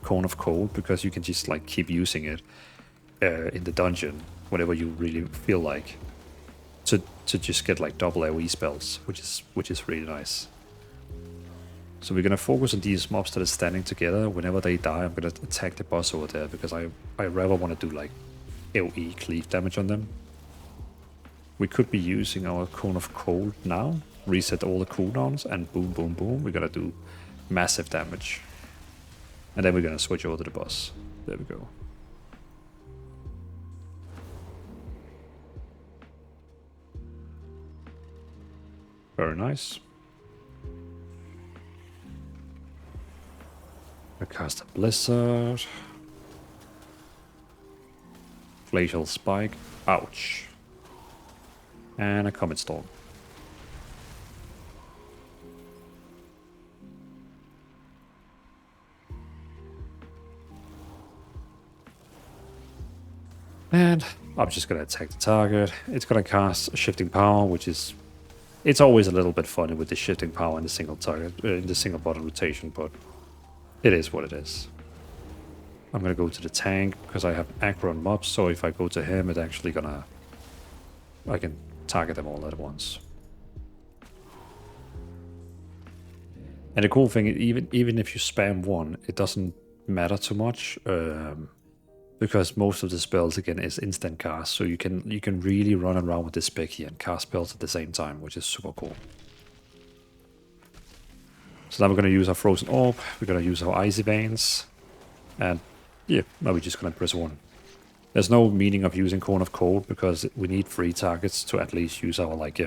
Cone of Cold, because you can just like keep using it in the dungeon whenever you really feel like to just get like double AoE spells, which is really nice. So we're gonna focus on these mobs that are standing together. Whenever they die, I'm gonna attack the boss over there because I rather want to do like AoE cleave damage on them. We could be using our Cone of Cold now, reset all the cooldowns, and boom, boom, boom, we're gonna do massive damage. And then we're gonna switch over to the boss. There we go. Very nice. I cast a Blizzard. Glacial Spike. Ouch. And a Comet Storm. And I'm just gonna attack the target. It's gonna cast Shifting Power, which is... It's always a little bit funny with the Shifting Power in the single target, in the single button rotation, but it is what it is. I'm gonna go to the tank because I have aggro on mobs, so if I go to him, it's actually gonna... I can target them all at once. And the cool thing, even if you spam one, it doesn't matter too much, because most of the spells again is instant cast, so you can really run around with this spec here and cast spells at the same time, which is super cool. So now we're gonna use our Frozen Orb, we're gonna use our Icy Veins, and yeah, now we're just gonna press 1. There's no meaning of using Cone of Cold because we need 3 targets to at least use our like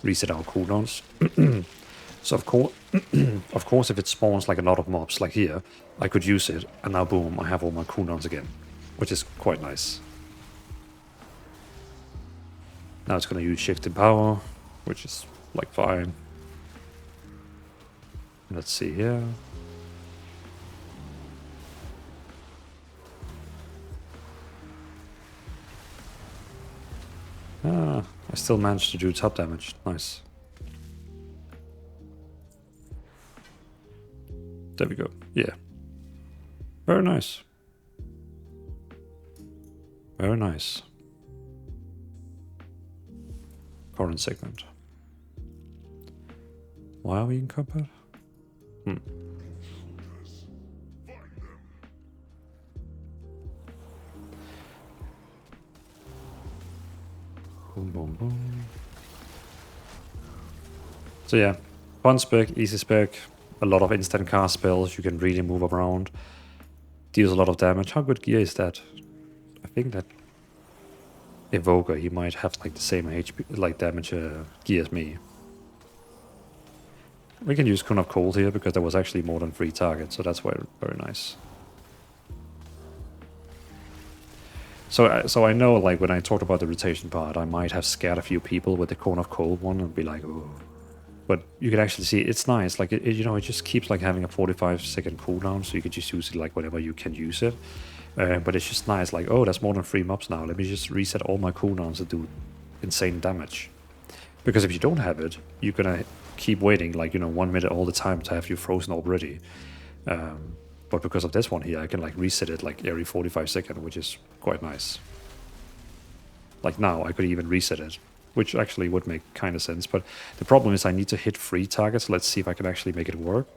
reset our cooldowns. So of course, if it spawns like a lot of mobs like here, I could use it, and now boom, I have all my cooldowns again, which is quite nice. Now it's gonna use Shifting Power, which is like fine. Let's see here. Ah, I still managed to do top damage. Nice. There we go. Yeah. Very nice. Very nice. Current segment. Why are we in combat? Hmm. Boom, boom, boom. So yeah, fun spec, easy spec, a lot of instant cast spells, you can really move around, deals a lot of damage. How good gear is that? I think that Evoker, he might have like the same HP, like damage gear as me. We can use Cone of Cold here because there was actually more than 3 targets, so that's very, very nice. So I know, like, when I talked about the rotation part, I might have scared a few people with the Cone of Cold one and be like, oh. But you can actually see it's nice. Like, it you know, it just keeps like having a 45-second cooldown, so you can just use it like whenever you can use it. But it's just nice, like, oh, there's more than 3 mobs now. Let me just reset all my cooldowns to do insane damage. Because if you don't have it, you're gonna keep waiting, like, you know, 1 minute all the time to have your Frozen Orb ready. But because of this one here, I can like reset it like every 45 seconds, which is quite nice. Like now, I could even reset it, which actually would make kind of sense. But the problem is I need to hit 3 targets. Let's see if I can actually make it work.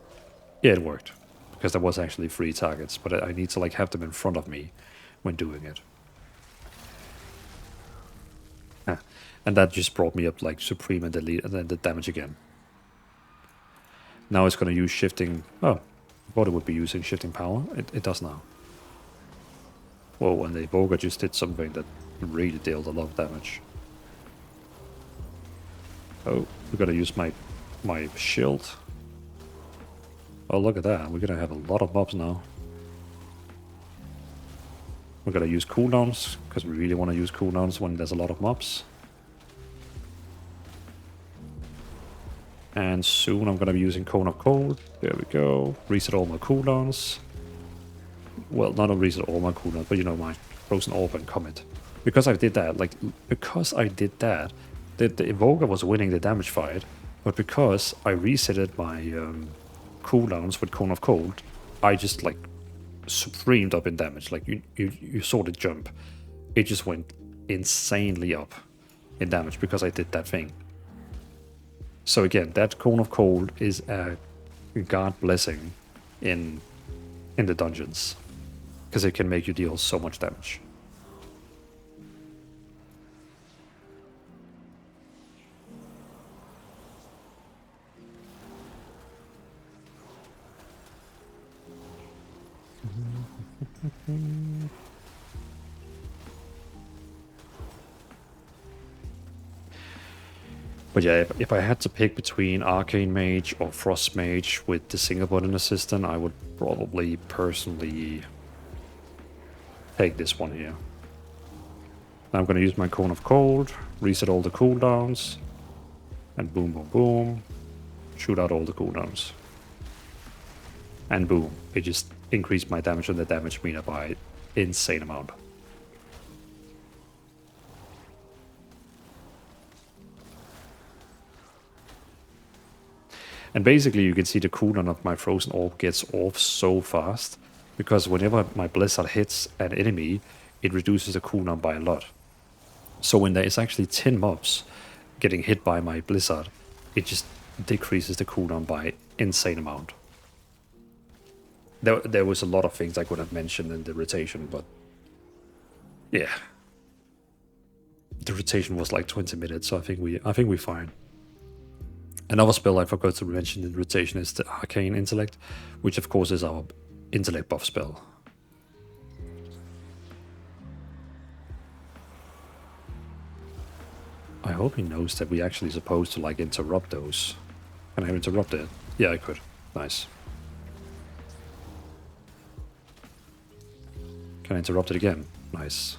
Yeah, it worked. Because there was actually 3 targets, but I need to like have them in front of me when doing it. And that just brought me up like Supreme and Delete, and then the damage again. Now it's going to use shifting. Oh, I thought it would be using shifting power. It does now. Whoa, and the Evoker just did something that really dealt a lot of damage. Oh, we're going to use my shield. Oh, look at that. We're going to have a lot of mobs now. We're going to use cooldowns, because we really want to use cooldowns when there's a lot of mobs. And soon I'm going to be using Cone of Cold. There we go. Reset all my cooldowns. Well, not reset all my cooldowns, but you know, my Frozen Orb and Comet. Because I did that, the Evoker was winning the damage fight, but because I resetted my cooldowns with Cone of Cold, I just like supremed up in damage. Like you saw the jump. It just went insanely up in damage because I did that thing. So again, that Cone of Cold is a god blessing in the dungeons, because it can make you deal so much damage. But yeah, if I had to pick between Arcane Mage or Frost Mage with the single button assistant, I would probably personally take this one here. Now I'm going to use my Cone of Cold, reset all the cooldowns, and boom, boom, boom, shoot out all the cooldowns. And boom, it just increased my damage on the damage meter by insane amount. And basically you can see the cooldown of my Frozen Orb gets off so fast, because whenever my Blizzard hits an enemy, it reduces the cooldown by a lot. So when there is actually 10 mobs getting hit by my Blizzard, it just decreases the cooldown by insane amount. There was a lot of things I could have mentioned in the rotation, but yeah. The rotation was like 20 minutes, so I think we're fine. Another spell I forgot to mention in rotation is the Arcane Intellect, which of course is our intellect buff spell. I hope he knows that we're actually supposed to like interrupt those. Can I interrupt it? Yeah, I could. Nice. Can I interrupt it again? Nice.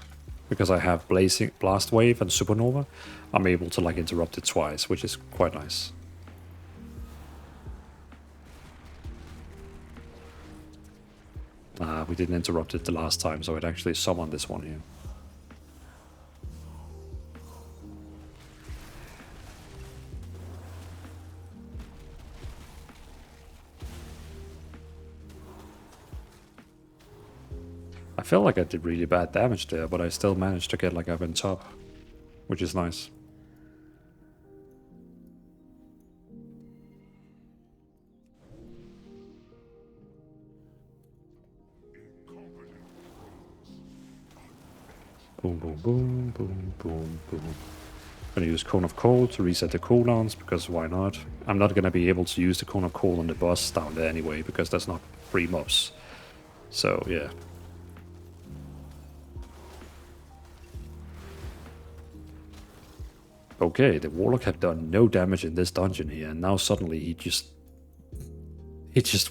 Because I have Blast Wave and Supernova, I'm able to like interrupt it twice, which is quite nice. We didn't interrupt it the last time, so it actually summoned this one here. felt like I did really bad damage there, but I still managed to get like up in top, which is nice. Boom, boom, boom, boom, boom, boom. I'm gonna use Cone of Cold to reset the cooldowns, because why not? I'm not gonna be able to use the Cone of Cold on the boss down there anyway, because that's not free mobs. So, yeah. Okay, the Warlock had done no damage in this dungeon here, and now suddenly he just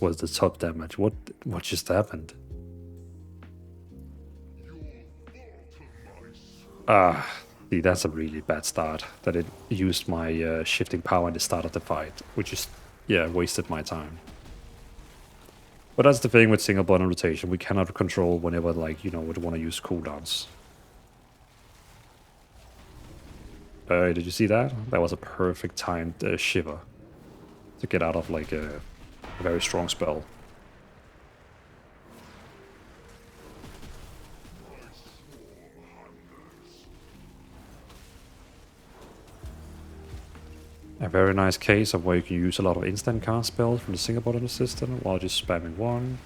was the top damage. What just happened? See, that's a really bad start. That it used my shifting power in the start of the fight, which is, yeah, wasted my time. But that's the thing with single button rotation. We cannot control whenever, like, you know, we want to use cooldowns. Did you see that? That was a perfect timed shiver to get out of, like, a very strong spell. A very nice case of where you can use a lot of instant cast spells from the single button system while just spamming one.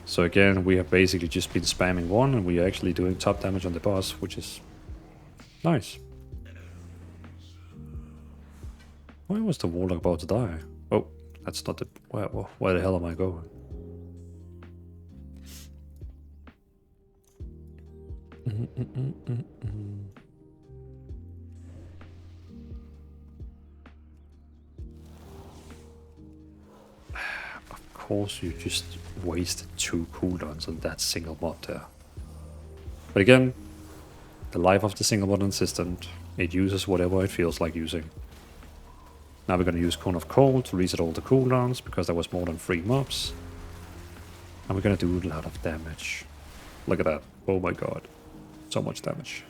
So again, we have basically just been spamming one, and we are actually doing top damage on the boss, which is nice. Why was the Warlock about to die? Oh, that's not the... Where the hell am I going? Of course, you just wasted 2 cooldowns on that single mod there. But again, the life of the single button system, it uses whatever it feels like using. Now we're going to use Cone of Cold to reset all the cooldowns, because there was more than 3 mobs. And we're going to do a lot of damage. Look at that. Oh my god. So much damage.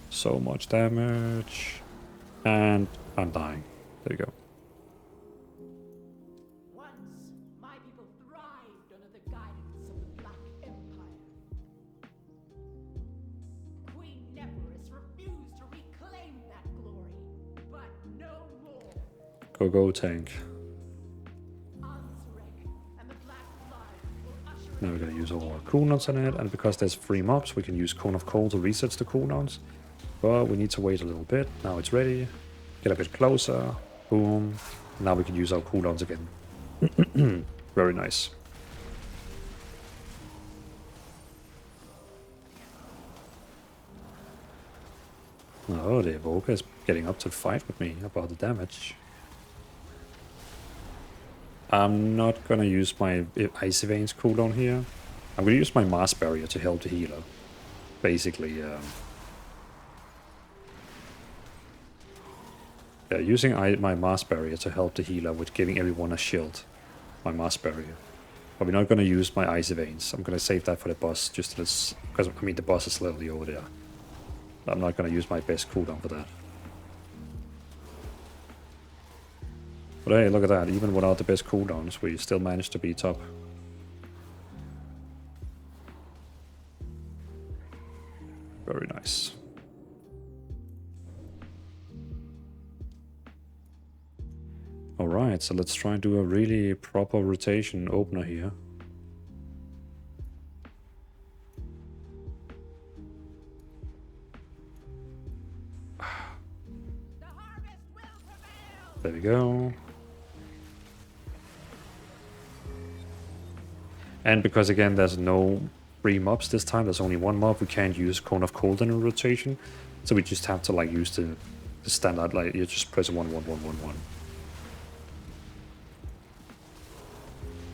So much damage. And I'm dying. There you go. Once, my people thrived under the guidance of the Black Empire. Queen Neferis refused to reclaim that glory, but no more. Go tank. And the Black Blood will usher Now we're going to use all our cooldowns on it, and because there's 3 mobs, we can use Cone of Cold to reset the cooldowns. But we need to wait a little bit. Now it's ready. Get a bit closer. Boom. Now we can use our cooldowns again. Very nice. Oh, the Evoker is getting up to fight with me about the damage. I'm not gonna use my Icy Veins cooldown here. I'm gonna use my Mass Barrier to help the healer. Basically, yeah, using my Mass Barrier to help the healer with giving everyone a shield. My Mass Barrier. But we're not gonna use my Icy Veins. I'm gonna save that for the boss, just because, I mean, the boss is literally over there. I'm not gonna use my best cooldown for that. But hey, look at that. Even without the best cooldowns, we still managed to be top. Very nice. Alright, so let's try and do a really proper rotation opener here. There we go. And because again there's no 3 mobs this time, there's only 1 mob, we can't use Cone of Cold in a rotation. So we just have to like use the standard, like you just press 1, 1, 1, 1, 1.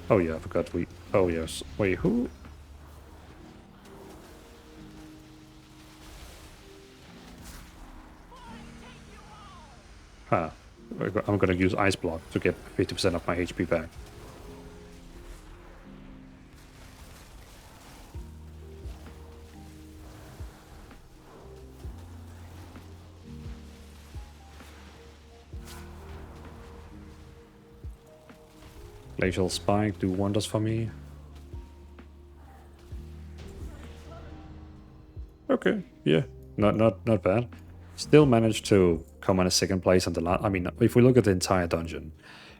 Oh yeah, I forgot we... Oh yes. Wait, who? Huh. I'm gonna use Ice Block to get 50% of my HP back. Glacial Spike do wonders for me. Okay, yeah, not bad. Still managed to come on a second place on the last. I mean, if we look at the entire dungeon,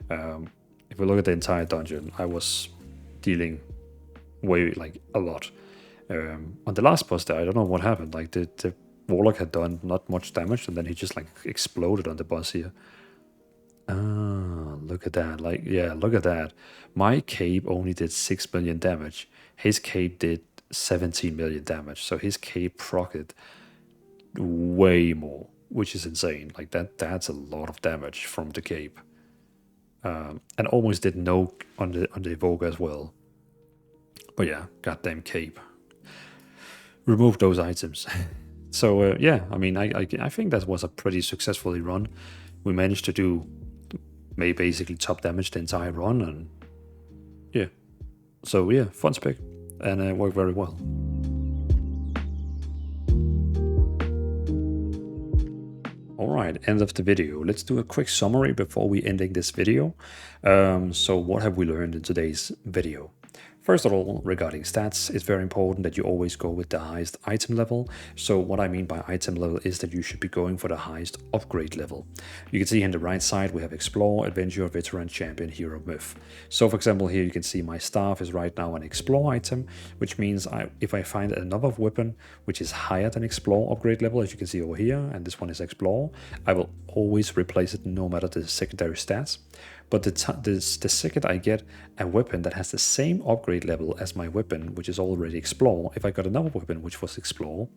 I was dealing way like a lot. On the last boss there, I don't know what happened. Like the warlock had done not much damage, and then he just like exploded on the boss here. Ah, look at that. Like, yeah, look at that. My cape only did 6 million damage. His cape did 17 million damage. So his cape procced way more, which is insane. Like that's a lot of damage from the cape. And almost did no on the evoker as well. But yeah, goddamn cape. Remove those items. So yeah, I mean, I think that was a pretty successfully run. We managed to do basically top damage the entire run, and yeah. So yeah, fun spec, and it worked very well. Alright, end of the video. Let's do a quick summary before we ending this video. So what have we learned in today's video? First of all, regarding stats, it's very important that you always go with the highest item level. So what I mean by item level is that you should be going for the highest upgrade level. You can see on the right side we have Explore, Adventure, Veteran, Champion, Hero, Myth. So for example here you can see my staff is right now an Explore item, which means if I find another weapon which is higher than Explore upgrade level, as you can see over here, and this one is Explore, I will always replace it no matter the secondary stats. But the second I get a weapon that has the same upgrade level as my weapon, which is already Explore, if I got another weapon which was Explore,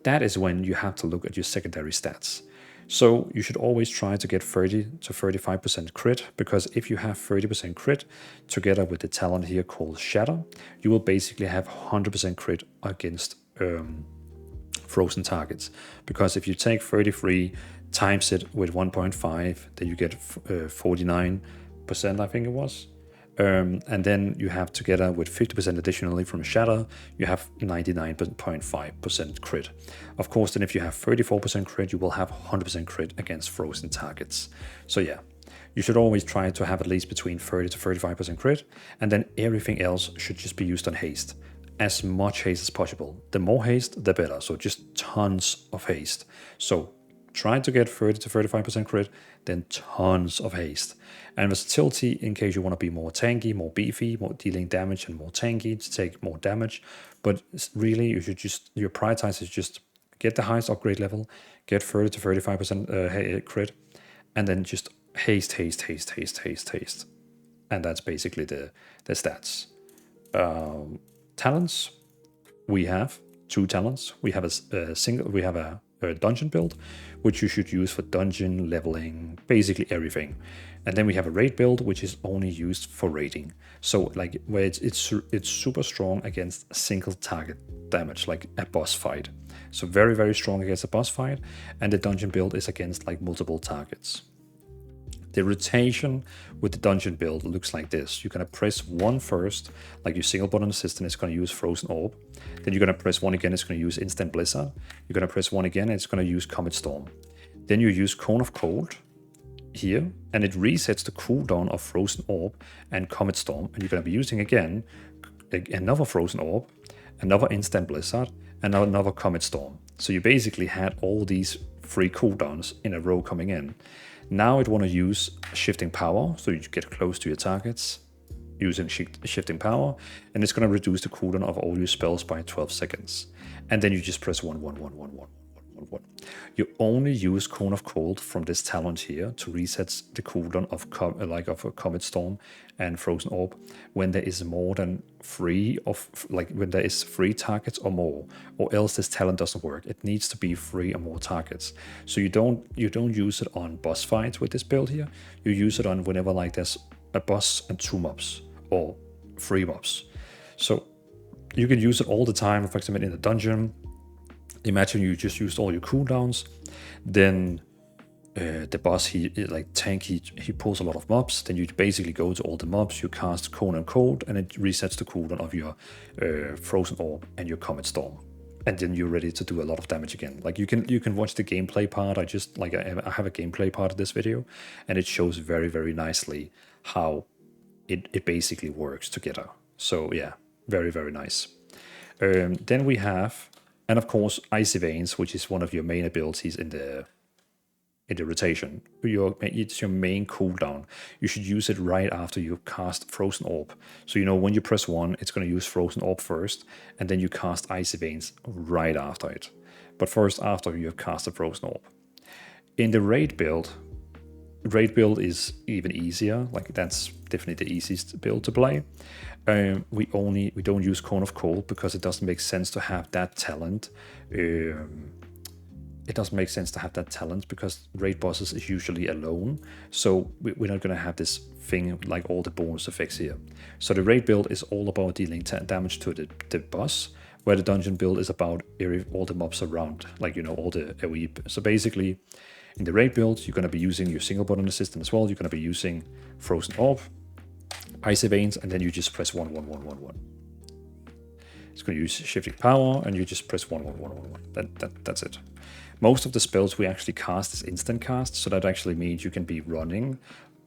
that is when you have to look at your secondary stats. So you should always try to get 30 to 35% crit, because if you have 30% crit together with the talent here called Shatter, you will basically have 100% crit against frozen targets. Because if you take 33 times it with 1.5, then you get 49%, I think it was. And then you have together with 50% additionally from Shatter, you have 99.5% crit. Of course, then if you have 34% crit, you will have 100% crit against frozen targets. So yeah, you should always try to have at least between 30 to 35% crit, and then everything else should just be used on haste. As much haste as possible. The more haste, the better. So just tons of haste. So try to get 30 to 35% crit, then tons of haste. And versatility in case you want to be more tanky, more beefy, more dealing damage and more tanky to take more damage. But really, you should just, your prioritize is just get the highest upgrade level, get 30 to 35% crit, and then just haste. And that's basically the stats. Talents, we have 2 talents. We have a dungeon build, which you should use for dungeon leveling, basically everything. And then we have a raid build, which is only used for raiding. So like where it's super strong against single target damage, like a boss fight. So very, very strong against a boss fight. And the dungeon build is against like multiple targets. The rotation with the dungeon build looks like this. You're going to press 1 first, like your single button assistant is going to use Frozen Orb. Then you're going to press 1 again, it's going to use Instant Blizzard. You're going to press 1 again, and it's going to use Comet Storm. Then you use Cone of Cold here, and it resets the cooldown of Frozen Orb and Comet Storm. And you're going to be using again another Frozen Orb, another Instant Blizzard, and another Comet Storm. So you basically had all these 3 cooldowns in a row coming in. Now it want to use shifting power, so you get close to your targets using shifting power, and it's going to reduce the cooldown of all your spells by 12 seconds. And then you just press 1. You only use Cone of Cold from this talent here to reset the cooldown of a Comet Storm and Frozen Orb when there is more than 3 when there is 3 targets or more, or else this talent doesn't work. It needs to be 3 or more targets. So you don't use it on boss fights with this build here. You use it on whenever like there's a boss and 2 mobs or 3 mobs. So you can use it all the time, for example in the dungeon. Imagine you just used all your cooldowns, then the boss he pulls a lot of mobs, then you basically go to all the mobs, you cast Cone and Cold, and it resets the cooldown of your Frozen Orb and your Comet Storm, and then you're ready to do a lot of damage again. Like you can watch the gameplay part. I have a gameplay part of this video, and it shows very, very nicely how it basically works together. So yeah, very, very nice. Then we have, and of course, Icy Veins, which is one of your main abilities in the rotation. It's your main cooldown. You should use it right after you cast Frozen Orb. So you know when you press 1, it's going to use Frozen Orb first, and then you cast Icy Veins right after it. But first after you have cast the Frozen Orb. In the raid build is even easier. Like that's definitely the easiest build to play. We don't use Cone of Cold because it doesn't make sense to have that talent. It doesn't make sense to have that talent because raid bosses is usually alone. So we're not going to have this thing like all the bonus effects here. So the raid build is all about dealing damage to the boss, where the dungeon build is about all the mobs around, like, you know, all the AoE. So basically, in the raid build, you're going to be using your single button assistant as well. You're going to be using Frozen Orb, Icy Veins, and then you just press 1, 1, 1, 1, 1. It's going to use Shifting Power, and you just press 1, 1, 1, 1, 1. That's it. Most of the spells we actually cast is instant cast, so that actually means you can be running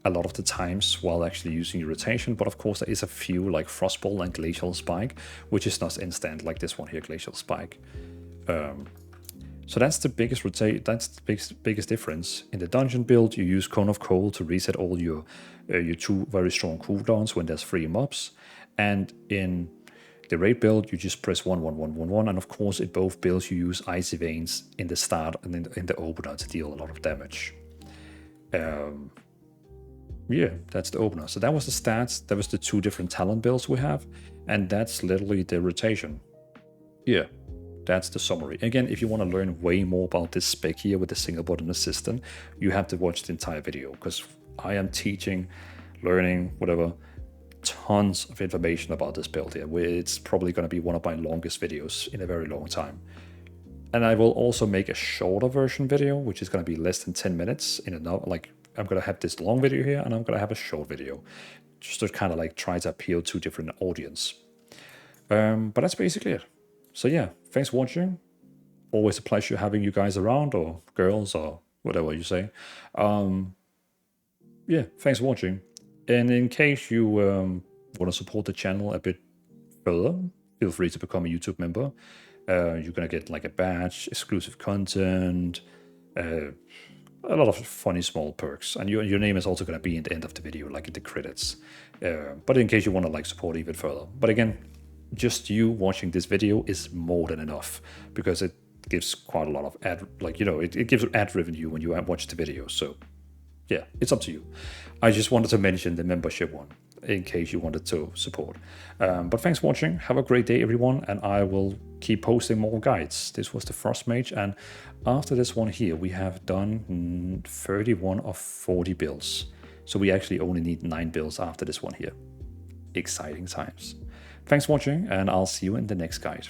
a lot of the times while actually using your rotation. But of course, there is a few like Frostball and Glacial Spike, which is not instant like this one here, Glacial Spike. So that's the biggest biggest difference. In the dungeon build, you use Cone of Cold to reset all your 2 very strong cooldowns when there's 3 mobs, and in the raid build, you just press 1, 1, 1, 1, 1, and of course, in both builds, you use Icy Veins in the start and in the opener to deal a lot of damage. Yeah, that's the opener. So that was the stats. That was the 2 different talent builds we have, and that's literally the rotation. Yeah, that's the summary. Again, if you want to learn way more about this spec here with the single button assistant, you have to watch the entire video, because I am teaching, learning, whatever, tons of information about this build here. It's probably going to be one of my longest videos in a very long time. And I will also make a shorter version video, which is going to be less than 10 minutes. Like, I'm going to have this long video here, and I'm going to have a short video, just to kind of like try to appeal to different audience. But that's basically it. So yeah, thanks for watching. Always a pleasure having you guys around, or girls, or whatever you say. Yeah, thanks for watching. And in case you want to support the channel a bit further, feel free to become a YouTube member. You're going to get like a badge, exclusive content, a lot of funny small perks. And your name is also going to be in the end of the video, like in the credits. But in case you want to like support even further. But again, just you watching this video is more than enough, because it gives quite a lot of ad, like, you know, it gives ad revenue when you watch the video. So yeah, it's up to you. I just wanted to mention the membership one in case you wanted to support. But thanks for watching. Have a great day, everyone, and I will keep posting more guides. This was the Frost Mage, and after this one here, we have done 31 of 40 builds. So we actually only need 9 builds after this one here. Exciting times. Thanks for watching, and I'll see you in the next guide.